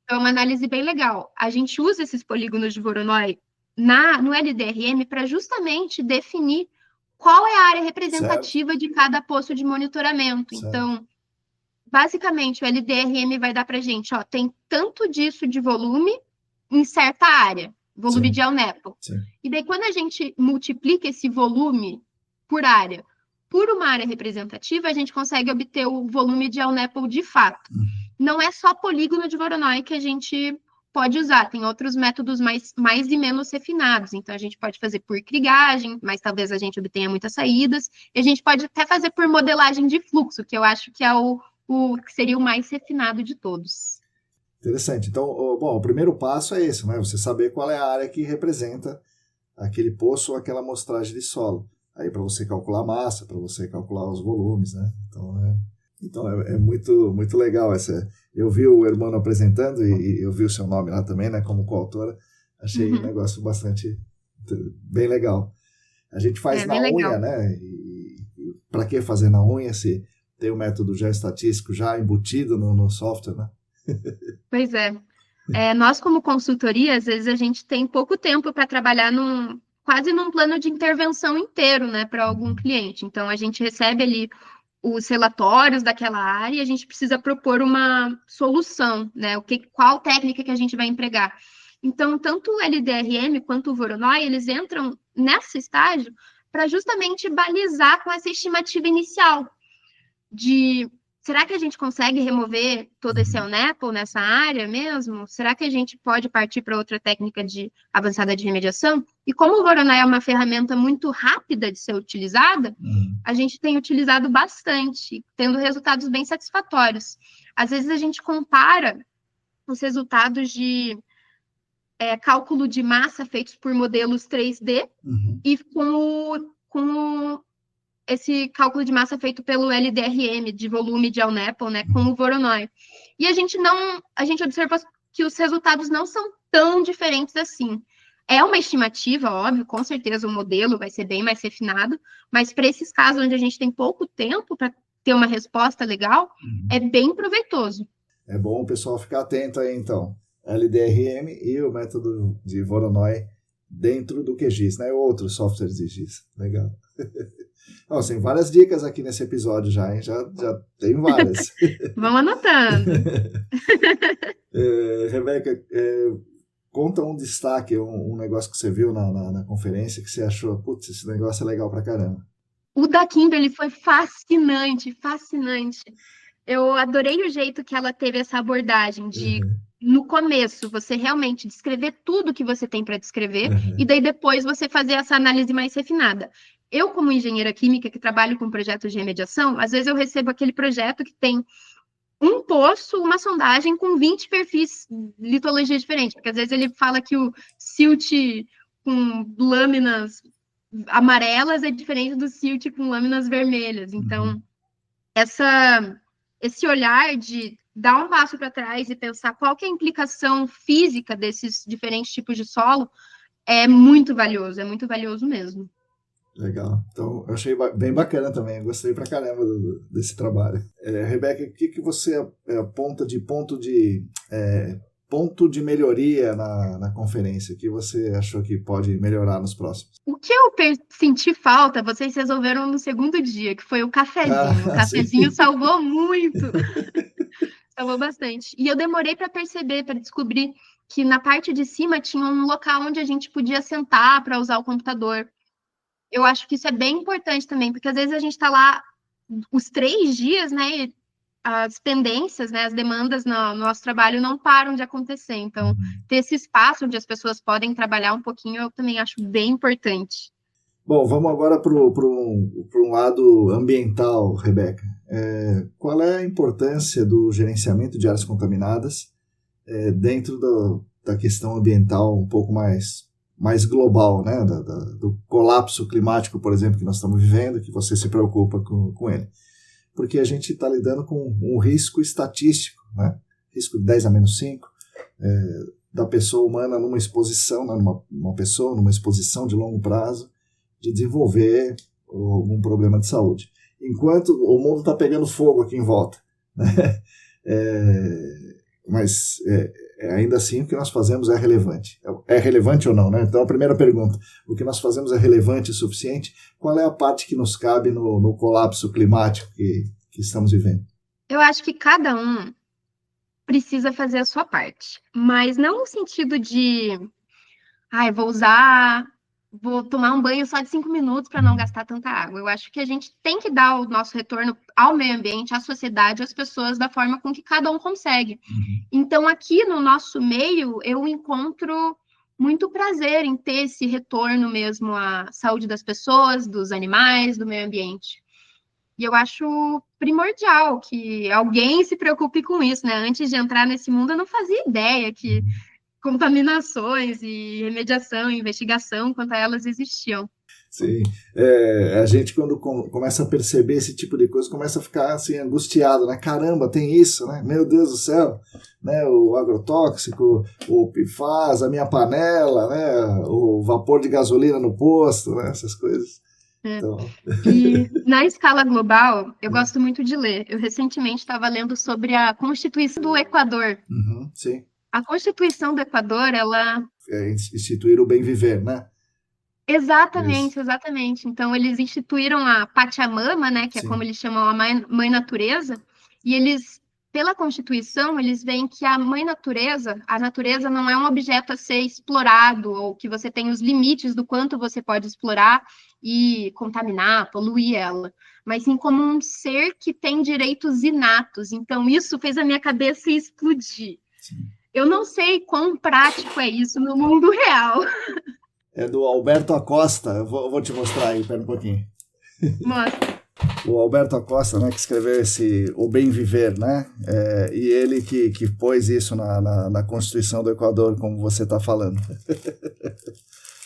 Então, é uma análise bem legal. A gente usa esses polígonos de Voronoi no LDRM para justamente definir qual é a área representativa de cada posto de monitoramento. Então, basicamente, o LDRM vai dar para a gente, tem tanto disso de volume em certa área. Volume de Alnepal. E daí, quando a gente multiplica esse volume por área, por uma área representativa, a gente consegue obter o volume de Alnepal de fato. Não é só polígono de Voronoi que a gente pode usar, tem outros métodos mais e menos refinados. Então, a gente pode fazer por krigagem, mas talvez a gente obtenha muitas saídas. E a gente pode até fazer por modelagem de fluxo, que eu acho que é o que seria o mais refinado de todos. Interessante. Então, o primeiro passo é esse, né? Você saber qual é a área que representa aquele poço ou aquela amostragem de solo. Aí para você calcular a massa, para você calcular os volumes, né? Então é muito, muito legal essa. Eu vi o Hermano apresentando e eu vi o seu nome lá também, né? Como coautora. Achei um negócio bem legal. A gente faz na unha, né? E para que fazer na unha se tem o método geoestatístico já embutido no software, né? Pois é. Nós, como consultoria, às vezes a gente tem pouco tempo para trabalhar quase num plano de intervenção inteiro, né, para algum cliente. Então, a gente recebe ali os relatórios daquela área e a gente precisa propor uma solução, né, qual técnica que a gente vai empregar. Então, tanto o LDRM quanto o Voronoi, eles entram nesse estágio para justamente balizar com essa estimativa inicial de será que a gente consegue remover todo esse ELNEPL nessa área mesmo? Será que a gente pode partir para outra técnica de avançada de remediação? E como o Voronoi é uma ferramenta muito rápida de ser utilizada, a gente tem utilizado bastante, tendo resultados bem satisfatórios. Às vezes a gente compara os resultados de cálculo de massa feitos por modelos 3D e com esse cálculo de massa feito pelo LDRM, de volume de ELNEPL, né, com o Voronoi. E a gente observou que os resultados não são tão diferentes assim. É uma estimativa, óbvio, com certeza o modelo vai ser bem mais refinado, mas para esses casos onde a gente tem pouco tempo para ter uma resposta legal, é bem proveitoso. É bom o pessoal ficar atento aí, então. LDRM e o método de Voronoi dentro do QGIS, né? Outros softwares de GIS. Legal. Nossa, tem várias dicas aqui nesse episódio já, hein? Já tem várias. Vamos anotando. Rebeca, conta um destaque, um negócio que você viu na conferência que você achou, putz, esse negócio é legal pra caramba. O da Kimberly foi fascinante, fascinante. Eu adorei o jeito que ela teve essa abordagem de, no começo, você realmente descrever tudo que você tem para descrever e daí depois você fazer essa análise mais refinada. Eu, como engenheira química que trabalho com projetos de remediação, às vezes eu recebo aquele projeto que tem um poço, uma sondagem com 20 perfis litologia diferentes, porque às vezes ele fala que o silt com lâminas amarelas é diferente do silt com lâminas vermelhas. Então, esse olhar de dar um passo para trás e pensar qual que é a implicação física desses diferentes tipos de solo é muito valioso mesmo. Legal. Então, eu achei bem bacana também. Eu gostei pra caramba desse trabalho. Rebeca, o que você aponta de ponto de melhoria na conferência? O que você achou que pode melhorar nos próximos? O que eu senti falta, vocês resolveram no segundo dia, que foi o cafezinho. O cafezinho salvou muito. Salvou bastante. E eu demorei para perceber, para descobrir que na parte de cima tinha um local onde a gente podia sentar para usar o computador. Eu acho que isso é bem importante também, porque às vezes a gente está lá os 3 dias, né? E as pendências, né? As demandas no nosso trabalho não param de acontecer. Então, ter esse espaço onde as pessoas podem trabalhar um pouquinho, eu também acho bem importante. Bom, vamos agora para um lado ambiental, Rebeca. Qual é a importância do gerenciamento de áreas contaminadas dentro da questão ambiental um pouco mais global, né? Do colapso climático, por exemplo, que nós estamos vivendo, que você se preocupa com ele? Porque a gente está lidando com um risco estatístico, né? Risco de 10 a menos 5, da pessoa humana numa exposição, né? Uma pessoa numa exposição de longo prazo, de desenvolver algum problema de saúde. Enquanto o mundo está pegando fogo aqui em volta, né? Mas ainda assim o que nós fazemos é relevante. É relevante ou não, né? Então a primeira pergunta, o que nós fazemos é relevante o suficiente? Qual é a parte que nos cabe no colapso climático que estamos vivendo? Eu acho que cada um precisa fazer a sua parte, mas não no sentido de vou tomar um banho só de 5 minutos para não gastar tanta água. Eu acho que a gente tem que dar o nosso retorno ao meio ambiente, à sociedade, às pessoas, da forma com que cada um consegue. Então, aqui no nosso meio, eu encontro muito prazer em ter esse retorno mesmo à saúde das pessoas, dos animais, do meio ambiente. E eu acho primordial que alguém se preocupe com isso, né? Antes de entrar nesse mundo, eu não fazia ideia que contaminações e remediação, investigação, quanto a elas existiam. Sim, a gente quando começa a perceber esse tipo de coisa, começa a ficar assim, angustiado, né? Caramba, tem isso, né? Meu Deus do céu, né? O agrotóxico, o PFAS, a minha panela, né? O vapor de gasolina no posto, né? Essas coisas. Então... E na escala global, eu gosto muito de ler. Eu recentemente estava lendo sobre a Constituição do Equador. Sim. A Constituição do Equador, ela... instituir o bem viver, né? Exatamente. Então, eles instituíram a Pachamama, né? Que é como eles chamam a mãe natureza. E eles pela Constituição, eles veem que a natureza não é um objeto a ser explorado, ou que você tem os limites do quanto você pode explorar e contaminar, poluir ela, mas sim como um ser que tem direitos inatos. Então, isso fez a minha cabeça explodir. Sim. Eu não sei quão prático é isso no mundo real. É do Alberto Acosta, eu vou te mostrar aí, pera um pouquinho. Mostra. O Alberto Acosta, né, que escreveu O Bem Viver, né? E ele que pôs isso na Constituição do Equador, como você está falando.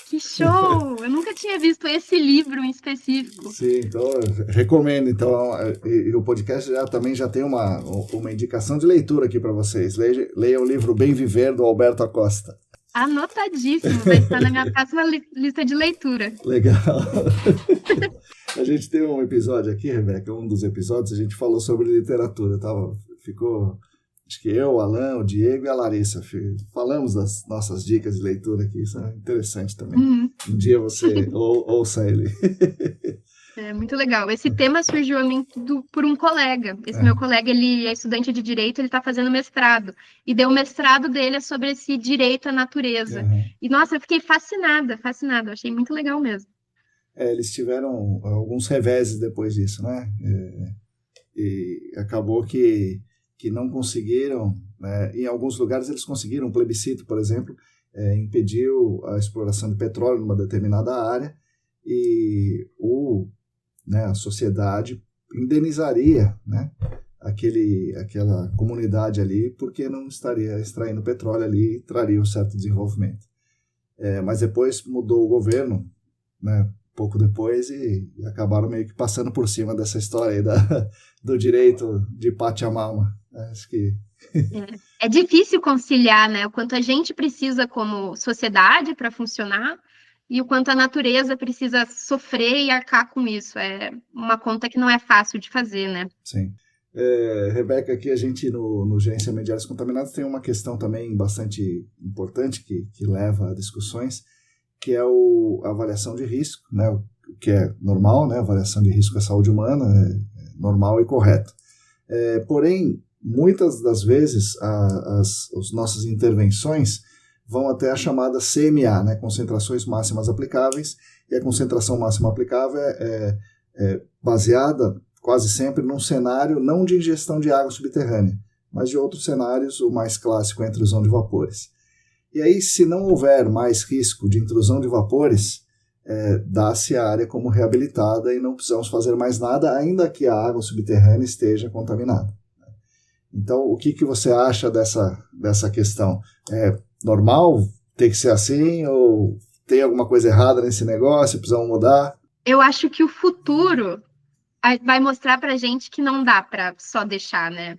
Que show! Eu nunca tinha visto esse livro em específico. Sim, então recomendo. Então, e o podcast também já tem uma indicação de leitura aqui para vocês. Leia o livro Bem Viver, do Alberto Acosta. Anotadíssimo, vai estar na minha próxima lista de leitura. Legal. A gente tem um episódio aqui, Rebeca, um dos episódios, a gente falou sobre literatura, ficou, acho que eu, o Alan, o Diego e a Larissa, falamos das nossas dicas de leitura aqui, isso é interessante também. Uhum. Um dia você ouça ele. É muito legal. Esse tema surgiu a mim por um colega. Esse meu colega, ele é estudante de Direito, ele está fazendo mestrado. E o mestrado dele é sobre esse direito à natureza. Uhum. E, nossa, eu fiquei fascinada. Eu achei muito legal mesmo. Eles tiveram alguns reveses depois disso, né? E acabou que não conseguiram, né? Em alguns lugares eles conseguiram, um plebiscito, por exemplo, impediu a exploração de petróleo numa determinada área e a sociedade indenizaria, né, aquela comunidade ali, porque não estaria extraindo petróleo ali e traria um certo desenvolvimento. Mas depois mudou o governo, né, pouco depois, e acabaram meio que passando por cima dessa história aí do direito de Pachamama. Acho que... É difícil conciliar, né, o quanto a gente precisa como sociedade para funcionar e o quanto a natureza precisa sofrer e arcar com isso. É uma conta que não é fácil de fazer, né? Sim. Rebeca, aqui a gente no Gerenciamento de Áreas Contaminadas tem uma questão também bastante importante que leva a discussões, que é a avaliação de risco, né? O que é normal, né? A avaliação de risco à saúde humana é normal e correto. Porém, muitas das vezes as nossas intervenções vão até a chamada CMA, né, concentrações máximas aplicáveis, e a concentração máxima aplicável é baseada quase sempre num cenário não de ingestão de água subterrânea, mas de outros cenários, o mais clássico é a intrusão de vapores. E aí, se não houver mais risco de intrusão de vapores, dá-se a área como reabilitada e não precisamos fazer mais nada, ainda que a água subterrânea esteja contaminada. Então, o que você acha dessa questão? É normal ter que ser assim, ou tem alguma coisa errada nesse negócio, precisamos mudar? Eu acho que o futuro vai mostrar pra gente que não dá para só deixar, né?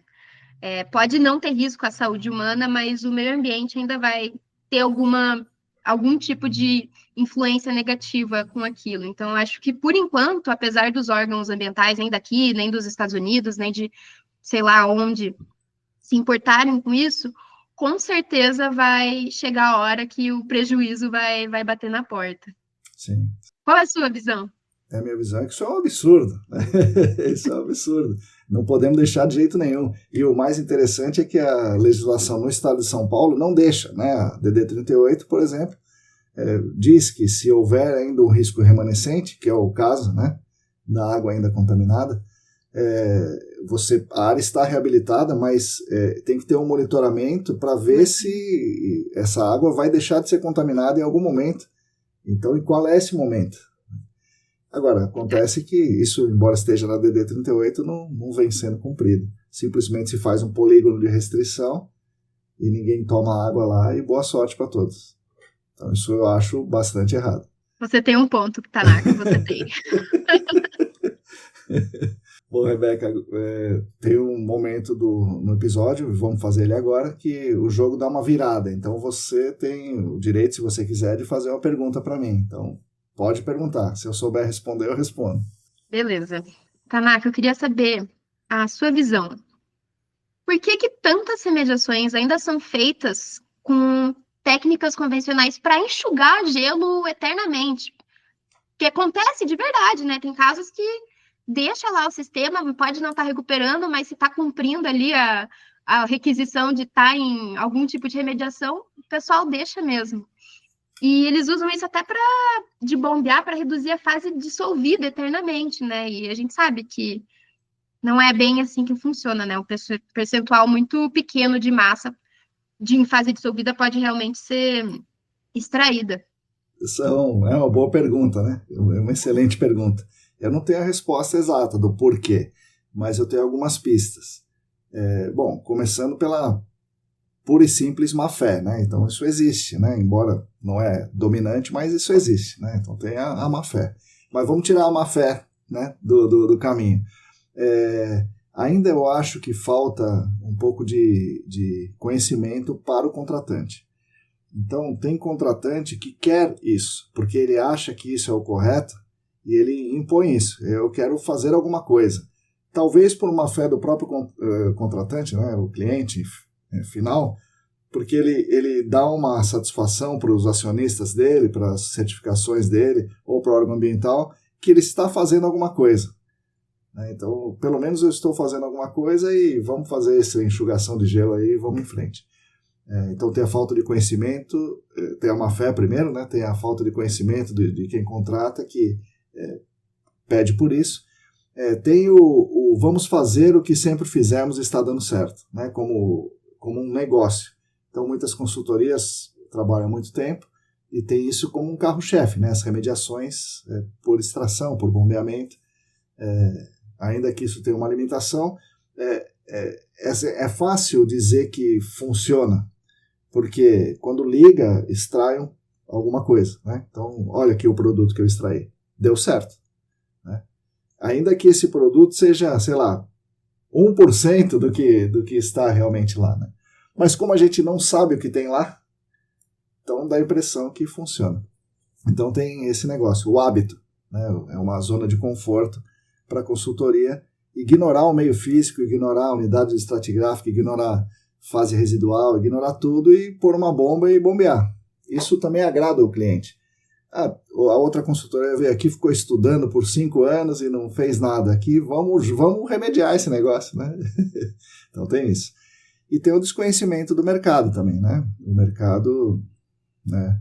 Pode não ter risco à saúde humana, mas o meio ambiente ainda vai ter algum tipo de influência negativa com aquilo. Então, eu acho que, por enquanto, apesar dos órgãos ambientais, nem daqui, nem dos Estados Unidos, nem de sei lá onde, se importarem com isso, com certeza vai chegar a hora que o prejuízo vai bater na porta. Sim. Qual é a sua visão? A minha visão é que isso é um absurdo. Isso é um absurdo. Não podemos deixar de jeito nenhum. E o mais interessante é que a legislação no estado de São Paulo não deixa, né? A DD 38, por exemplo, diz que se houver ainda um risco remanescente, que é o caso, né, da água ainda contaminada, a área está reabilitada, mas tem que ter um monitoramento para ver se essa água vai deixar de ser contaminada em algum momento. Então, e qual é esse momento? Agora, acontece que isso, embora esteja na DD 38, não vem sendo cumprido. Simplesmente se faz um polígono de restrição e ninguém toma água lá, e boa sorte para todos. Então, isso eu acho bastante errado. Você tem um ponto, Tanaka, você tem. Bom, Rebeca, tem um momento no episódio, vamos fazer ele agora, que o jogo dá uma virada. Então você tem o direito, se você quiser, de fazer uma pergunta para mim. Então pode perguntar. Se eu souber responder, eu respondo. Beleza. Tanaka, eu queria saber a sua visão. Por que tantas remediações ainda são feitas com técnicas convencionais para enxugar gelo eternamente? Que acontece de verdade, né? Tem casos que deixa lá o sistema, pode não estar recuperando, mas se está cumprindo ali a requisição de estar em algum tipo de remediação, o pessoal deixa mesmo. E eles usam isso até de bombear para reduzir a fase dissolvida eternamente, né? E a gente sabe que não é bem assim que funciona, né? Um percentual muito pequeno de massa em fase dissolvida pode realmente ser extraída. É uma boa pergunta, né? É uma excelente pergunta. Eu não tenho a resposta exata do porquê, mas eu tenho algumas pistas. Bom, começando pela pura e simples má fé, né? Então isso existe, né? Embora não é dominante, mas isso existe, né? Então tem a má fé. Mas vamos tirar a má fé, né, do caminho. Ainda eu acho que falta um pouco de conhecimento para o contratante. Então tem contratante que quer isso, porque ele acha que isso é o correto e ele impõe isso. Eu quero fazer alguma coisa. Talvez por uma fé do próprio contratante, né, o cliente final, porque ele dá uma satisfação para os acionistas dele, para as certificações dele, ou para o órgão ambiental, que ele está fazendo alguma coisa. Então, pelo menos eu estou fazendo alguma coisa e vamos fazer essa enxugação de gelo aí e vamos em frente. Então tem a falta de conhecimento, tem a má fé primeiro, né? Tem a falta de conhecimento de quem contrata, que pede por isso. Tem o vamos fazer o que sempre fizemos e está dando certo, né? Como um negócio. Então muitas consultorias trabalham há muito tempo e tem isso como um carro-chefe, né? As remediações por extração, por bombeamento, ainda que isso tenha uma limitação, é fácil dizer que funciona, porque quando liga, extrai alguma coisa, né? Então, olha aqui o produto que eu extraí. Deu certo, né? Ainda que esse produto seja, sei lá, 1% do que está realmente lá, né? Mas como a gente não sabe o que tem lá, então dá a impressão que funciona. Então tem esse negócio, o hábito, né? É uma zona de conforto para a consultoria, ignorar o meio físico, ignorar a unidade estratigráfica, ignorar fase residual, ignorar tudo e pôr uma bomba e bombear. Isso também agrada o cliente. A outra consultoria veio aqui, ficou estudando por 5 anos e não fez nada aqui, vamos remediar esse negócio, né? Então tem isso. E tem o desconhecimento do mercado também, né? O mercado, né?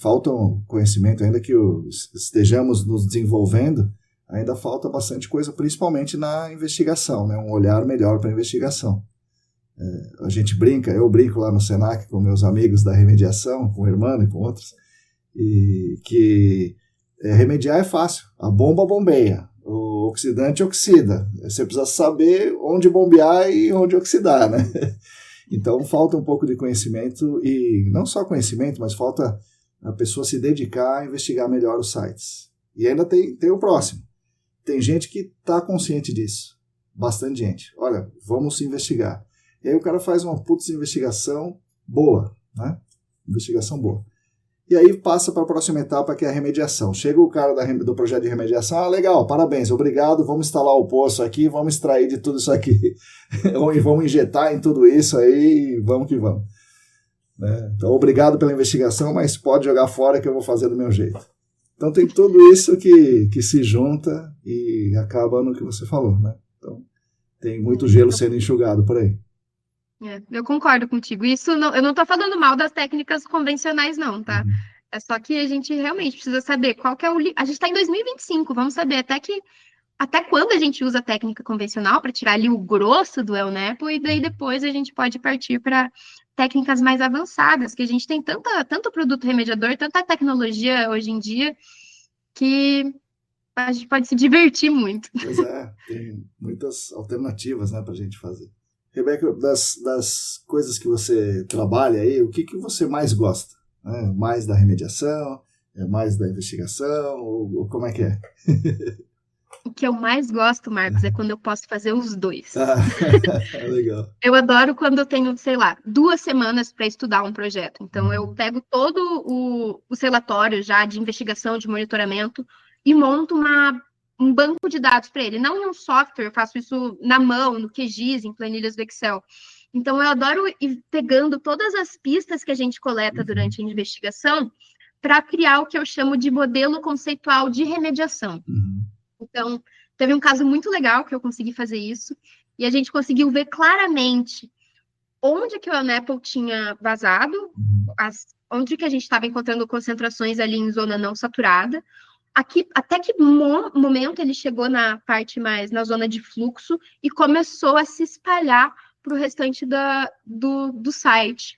Falta um conhecimento, ainda que estejamos nos desenvolvendo, ainda falta bastante coisa, principalmente na investigação, né? Um olhar melhor para a investigação. A gente brinca, eu brinco lá no Senac com meus amigos da remediação, com o Hermano e com outros, e que remediar é fácil, a bomba bombeia, o oxidante oxida, você precisa saber onde bombear e onde oxidar, né? Então falta um pouco de conhecimento, e não só conhecimento, mas falta a pessoa se dedicar a investigar melhor os sites. E ainda tem o próximo, tem gente que está consciente disso, bastante gente, olha, vamos se investigar. E aí o cara faz uma puta investigação boa, né? Investigação boa. E aí passa para a próxima etapa, que é a remediação. Chega o cara do projeto de remediação, legal, parabéns, obrigado, vamos instalar o poço aqui, vamos extrair de tudo isso aqui. Ou vamos injetar em tudo isso aí e vamos que vamos. Né? Então, obrigado pela investigação, mas pode jogar fora que eu vou fazer do meu jeito. Então tem tudo isso que se junta e acaba no que você falou, né? Então tem muito gelo sendo enxugado por aí. Eu concordo contigo. Isso não, eu não estou falando mal das técnicas convencionais, não, tá? É só que a gente realmente precisa saber qual que é a gente está em 2025, vamos saber até quando a gente usa a técnica convencional para tirar ali o grosso do El Nepo, e daí depois a gente pode partir para técnicas mais avançadas, que a gente tem tanto produto remediador, tanta tecnologia hoje em dia, que a gente pode se divertir muito. Pois tem muitas alternativas, né, para a gente fazer. Rebeca, das coisas que você trabalha aí, o que você mais gosta? Mais da remediação? Mais da investigação? Ou como é que é? O que eu mais gosto, Marcos, é quando eu posso fazer os dois. Legal. Eu adoro quando eu tenho, sei lá, 2 semanas para estudar um projeto. Então, eu pego todo os relatórios já de investigação, de monitoramento, e monto um banco de dados para ele. Não em um software, eu faço isso na mão, no QGIS, em planilhas do Excel. Então, eu adoro ir pegando todas as pistas que a gente coleta durante a investigação para criar o que eu chamo de modelo conceitual de remediação. Então, Teve um caso muito legal que eu consegui fazer isso, e a gente conseguiu ver claramente onde que o Anapple tinha vazado, onde que a gente estava encontrando concentrações ali em zona não saturada, aqui, até que momento ele chegou na parte mais, na zona de fluxo, e começou a se espalhar para o restante do site.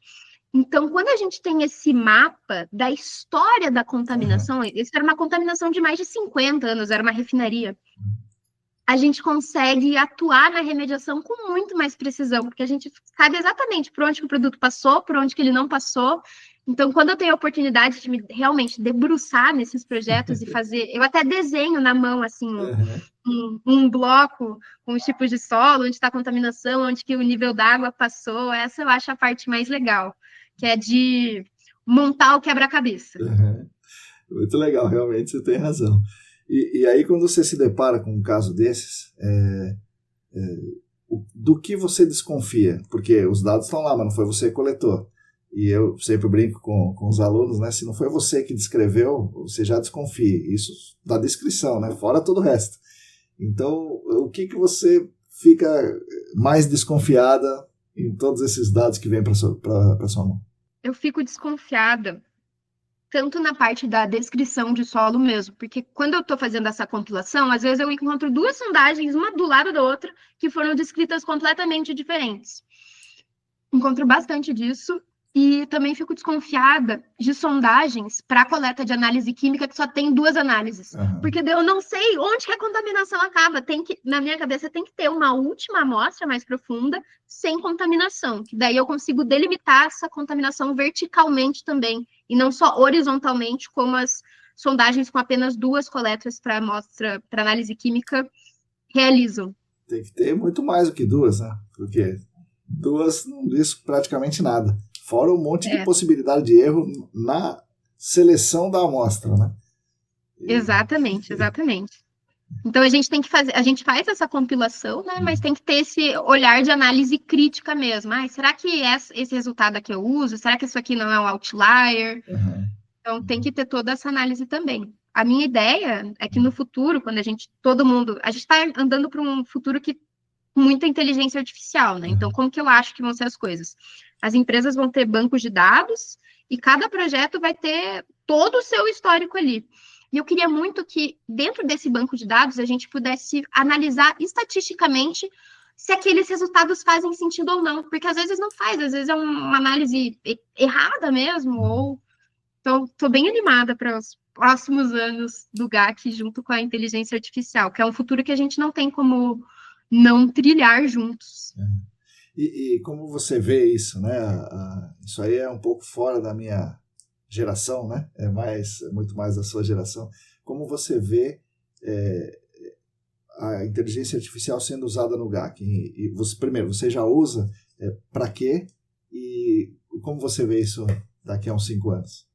Então, quando a gente tem esse mapa da história da contaminação, isso era uma contaminação de mais de 50 anos, era uma refinaria, a gente consegue atuar na remediação com muito mais precisão, porque a gente sabe exatamente por onde que o produto passou, por onde que ele não passou. Então, quando eu tenho a oportunidade de me realmente debruçar nesses projetos e fazer, eu até desenho na mão, assim, um bloco com os tipos de solo, onde está a contaminação, onde que o nível d'água passou, essa eu acho a parte mais legal, que é de montar o quebra-cabeça. Muito legal, realmente você tem razão. E aí, quando você se depara com um caso desses, do que você desconfia? Porque os dados estão lá, mas não foi você que coletou. E eu sempre brinco com os alunos, né? Se não foi você que descreveu, você já desconfia. Isso da descrição, né? Fora todo o resto. Então, o que você fica mais desconfiada em todos esses dados que vêm para sua mão? Eu fico desconfiada tanto na parte da descrição de solo mesmo, porque quando eu estou fazendo essa compilação, às vezes eu encontro duas sondagens, uma do lado da outra, que foram descritas completamente diferentes. Encontro bastante disso, e também fico desconfiada de sondagens para coleta de análise química que só tem duas análises, porque eu não sei onde que a contaminação acaba. Na minha cabeça tem que ter uma última amostra mais profunda, sem contaminação, que daí eu consigo delimitar essa contaminação verticalmente também, e não só horizontalmente, como as sondagens com apenas duas coletas para amostra, para análise química, realizam. Tem que ter muito mais do que duas, né? Porque duas não diz praticamente nada. Fora um monte de possibilidade de erro na seleção da amostra, né? Exatamente. Então a gente tem que fazer, a gente faz essa compilação, né? Mas tem que ter esse olhar de análise crítica mesmo. Será que esse resultado aqui eu uso? Será que isso aqui não é um outlier? Então tem que ter toda essa análise também. A minha ideia é que no futuro, quando a gente está andando para um futuro que muita inteligência artificial, né? Então, como que eu acho que vão ser as coisas? As empresas vão ter bancos de dados e cada projeto vai ter todo o seu histórico ali. E eu queria muito que, dentro desse banco de dados, a gente pudesse analisar estatisticamente se aqueles resultados fazem sentido ou não, porque às vezes não faz, às vezes é uma análise errada mesmo, ou... Então, estou bem animada para os próximos anos do GAC junto com a inteligência artificial, que é um futuro que a gente não tem como não trilhar juntos. E como você vê isso, né? Isso aí é um pouco fora da minha geração, né? É muito mais da sua geração. Como você vê a inteligência artificial sendo usada no GAC? E primeiro, você já usa para quê? E como você vê isso daqui a uns 5 anos?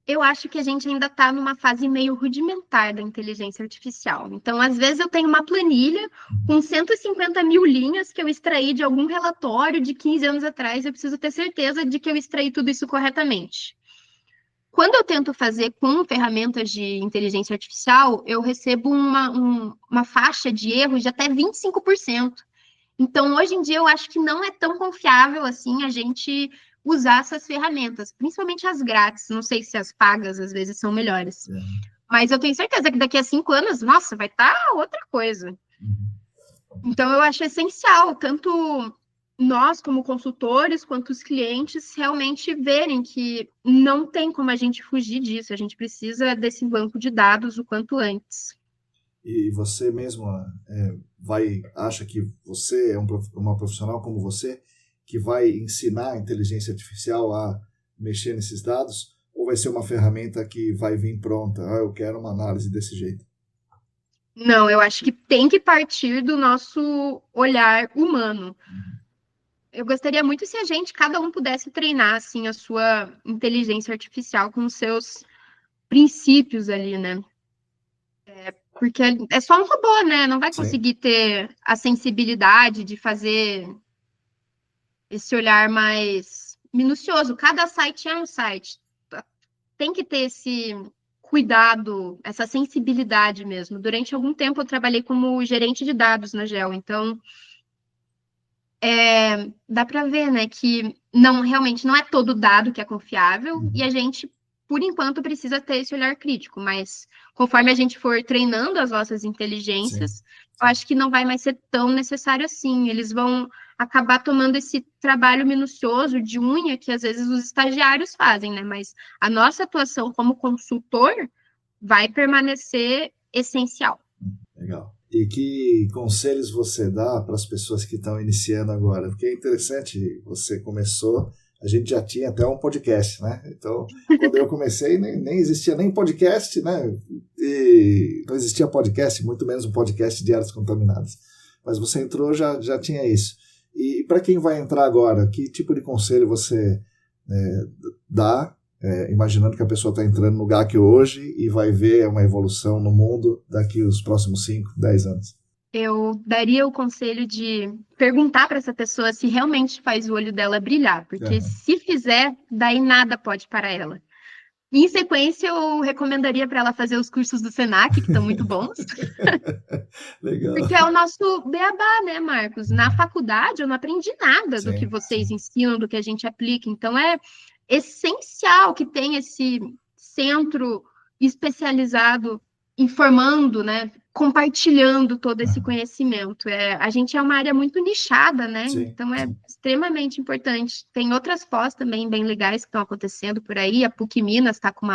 Eu acho que a gente ainda está numa fase meio rudimentar da inteligência artificial. Então, às vezes, eu tenho uma planilha com 150 mil linhas que eu extraí de algum relatório de 15 anos atrás. Eu preciso ter certeza de que eu extraí tudo isso corretamente. Quando eu tento fazer com ferramentas de inteligência artificial, eu recebo uma faixa de erros de até 25%. Então, hoje em dia, eu acho que não é tão confiável assim a gente usar essas ferramentas, principalmente as grátis. Não sei se as pagas às vezes são melhores. Mas eu tenho certeza que daqui a 5 anos, nossa, vai estar outra coisa. Então, eu acho essencial, tanto nós como consultores, quanto os clientes, realmente verem que não tem como a gente fugir disso. A gente precisa desse banco de dados o quanto antes. E você mesmo acha que você é uma profissional como você, que vai ensinar a inteligência artificial a mexer nesses dados, ou vai ser uma ferramenta que vai vir pronta? Eu quero uma análise desse jeito. Não, eu acho que tem que partir do nosso olhar humano. Eu gostaria muito se cada um pudesse treinar, assim, a sua inteligência artificial com os seus princípios ali, né? Porque é só um robô, né? Não vai conseguir ter a sensibilidade de fazer esse olhar mais minucioso. Cada site é um site. Tem que ter esse cuidado, essa sensibilidade mesmo. Durante algum tempo eu trabalhei como gerente de dados na GEL, então dá para ver, né, que realmente não é todo dado que é confiável e a gente, por enquanto, precisa ter esse olhar crítico, mas conforme a gente for treinando as nossas inteligências, eu acho que não vai mais ser tão necessário assim. Eles vão acabar tomando esse trabalho minucioso de unha que às vezes os estagiários fazem, né? Mas a nossa atuação como consultor vai permanecer essencial. Legal. E que conselhos você dá para as pessoas que estão iniciando agora? Porque é interessante, você começou, a gente já tinha até um podcast, né? Então, quando eu comecei, nem existia nem podcast, né? E não existia podcast, muito menos um podcast de áreas contaminadas. Mas você entrou, já tinha isso. E para quem vai entrar agora, que tipo de conselho você dá, imaginando que a pessoa está entrando no GAC hoje e vai ver uma evolução no mundo daqui os próximos 5, 10 anos? Eu daria o conselho de perguntar para essa pessoa se realmente faz o olho dela brilhar, porque se fizer, daí nada pode parar ela. Em sequência, eu recomendaria para ela fazer os cursos do Senac, que estão muito bons. Legal. Porque é o nosso beabá, né, Marcos? Na faculdade eu não aprendi nada do que vocês ensinam, do que a gente aplica. Então é essencial que tenha esse centro especializado informando, né, compartilhando todo esse conhecimento. A gente é uma área muito nichada, né? Então é extremamente importante. Tem outras pós também bem legais que estão acontecendo por aí. A PUC Minas está com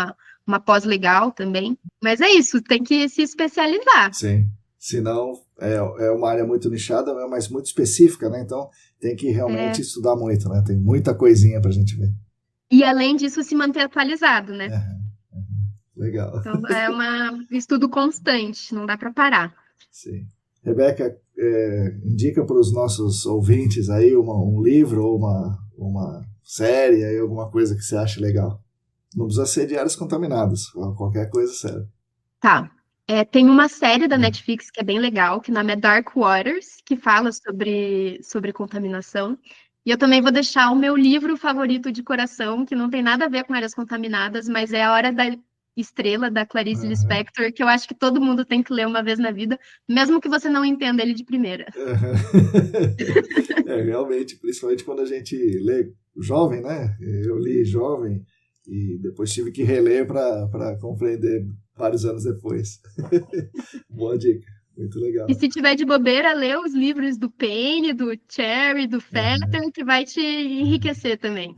uma pós legal também. Mas é isso, tem que se especializar. Sim. Senão é uma área muito nichada, mas muito específica, né? Então tem que realmente estudar muito, né? Tem muita coisinha para a gente ver. E além disso, se manter atualizado, né? Legal. Então é um estudo constante, não dá para parar. Sim. Rebeca, indica para os nossos ouvintes aí um livro ou uma série, aí, alguma coisa que você acha legal. Não precisa ser de áreas contaminadas, qualquer coisa serve. Tá. Tem uma série da Netflix que é bem legal, que o nome é Dark Waters, que fala sobre contaminação. E eu também vou deixar o meu livro favorito de coração, que não tem nada a ver com áreas contaminadas, mas é A Hora da Estrela, da Clarice Lispector, que eu acho que todo mundo tem que ler uma vez na vida, mesmo que você não entenda ele de primeira. Realmente, principalmente quando a gente lê jovem, né? Eu li jovem e depois tive que reler para compreender vários anos depois. Boa dica, muito legal. E se tiver de bobeira, lê os livros do Payne, do Cherry, do Fetter, que vai te enriquecer também.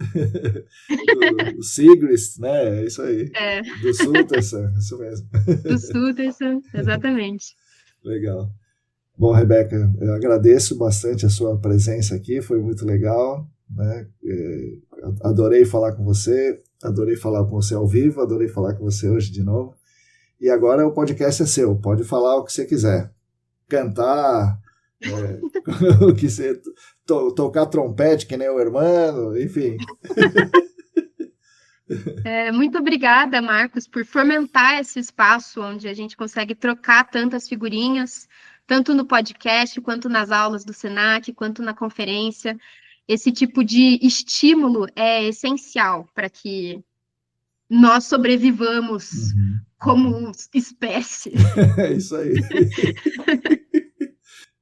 Do Sigrist, né? É isso aí. Do Sutherson, isso mesmo. Do Sutherson, exatamente. Legal. Bom, Rebeca, eu agradeço bastante a sua presença aqui, foi muito legal, né? Adorei falar com você ao vivo, adorei falar com você hoje de novo. E agora o podcast é seu, pode falar o que você quiser. Cantar, o que você tocar trompete, que nem o irmão, enfim. Muito obrigada, Marcos, por fomentar esse espaço onde a gente consegue trocar tantas figurinhas, tanto no podcast, quanto nas aulas do Senac, quanto na conferência. Esse tipo de estímulo é essencial para que nós sobrevivamos como espécie. É isso aí.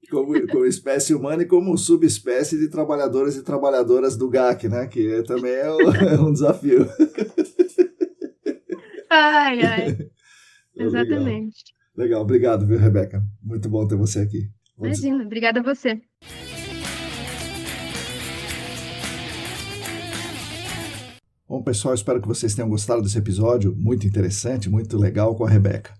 Como espécie humana e como subespécie de trabalhadores e trabalhadoras do GAC, né? Que também é um desafio. Ai. Exatamente. Legal, obrigado, viu, Rebeca? Muito bom ter você aqui. Imagina, obrigada a você. Bom, pessoal, espero que vocês tenham gostado desse episódio, muito interessante, muito legal com a Rebeca.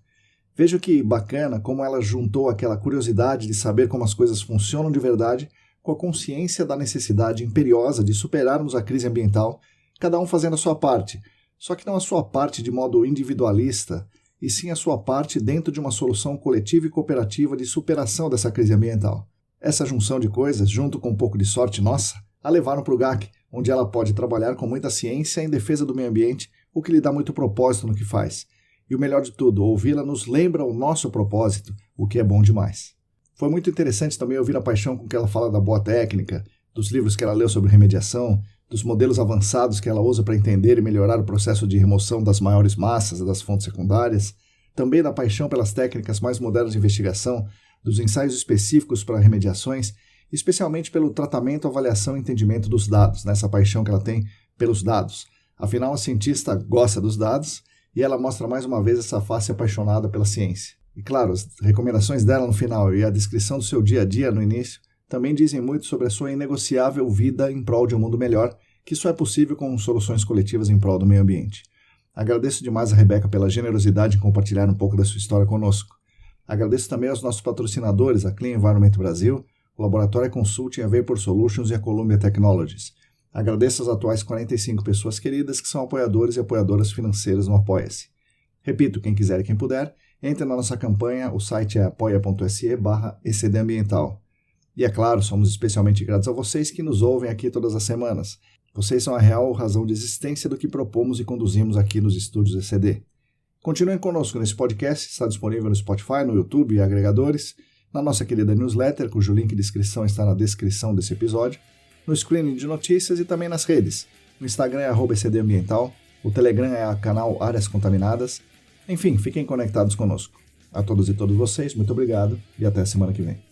Veja que bacana como ela juntou aquela curiosidade de saber como as coisas funcionam de verdade com a consciência da necessidade imperiosa de superarmos a crise ambiental, cada um fazendo a sua parte, só que não a sua parte de modo individualista, e sim a sua parte dentro de uma solução coletiva e cooperativa de superação dessa crise ambiental. Essa junção de coisas, junto com um pouco de sorte nossa, a levaram para o GAC, onde ela pode trabalhar com muita ciência em defesa do meio ambiente, o que lhe dá muito propósito no que faz. E o melhor de tudo, ouvi-la nos lembra o nosso propósito, o que é bom demais. Foi muito interessante também ouvir a paixão com que ela fala da boa técnica, dos livros que ela leu sobre remediação, dos modelos avançados que ela usa para entender e melhorar o processo de remoção das maiores massas das fontes secundárias, também da paixão pelas técnicas mais modernas de investigação, dos ensaios específicos para remediações, especialmente pelo tratamento, avaliação e entendimento dos dados, nessa paixão que ela tem pelos dados. Afinal, a cientista gosta dos dados e ela mostra mais uma vez essa face apaixonada pela ciência. E claro, as recomendações dela no final e a descrição do seu dia a dia no início também dizem muito sobre a sua inegociável vida em prol de um mundo melhor, que só é possível com soluções coletivas em prol do meio ambiente. Agradeço demais a Rebeca pela generosidade em compartilhar um pouco da sua história conosco. Agradeço também aos nossos patrocinadores, a Clean Environment Brasil, o Laboratório Consulting, a Vapor Solutions e a Columbia Technologies. Agradeço às atuais 45 pessoas queridas que são apoiadores e apoiadoras financeiras no Apoia-se. Repito, quem quiser e quem puder, entre na nossa campanha, o site é apoia.se/ecdambiental. E é claro, somos especialmente gratos a vocês que nos ouvem aqui todas as semanas. Vocês são a real razão de existência do que propomos e conduzimos aqui nos estúdios ECD. Continuem conosco nesse podcast, está disponível no Spotify, no YouTube e agregadores, na nossa querida newsletter, cujo link de inscrição está na descrição desse episódio, no screening de notícias e também nas redes. No Instagram é @ecdambiental, o Telegram é o canal Áreas Contaminadas. Enfim, fiquem conectados conosco. A todos e todas vocês, muito obrigado e até a semana que vem.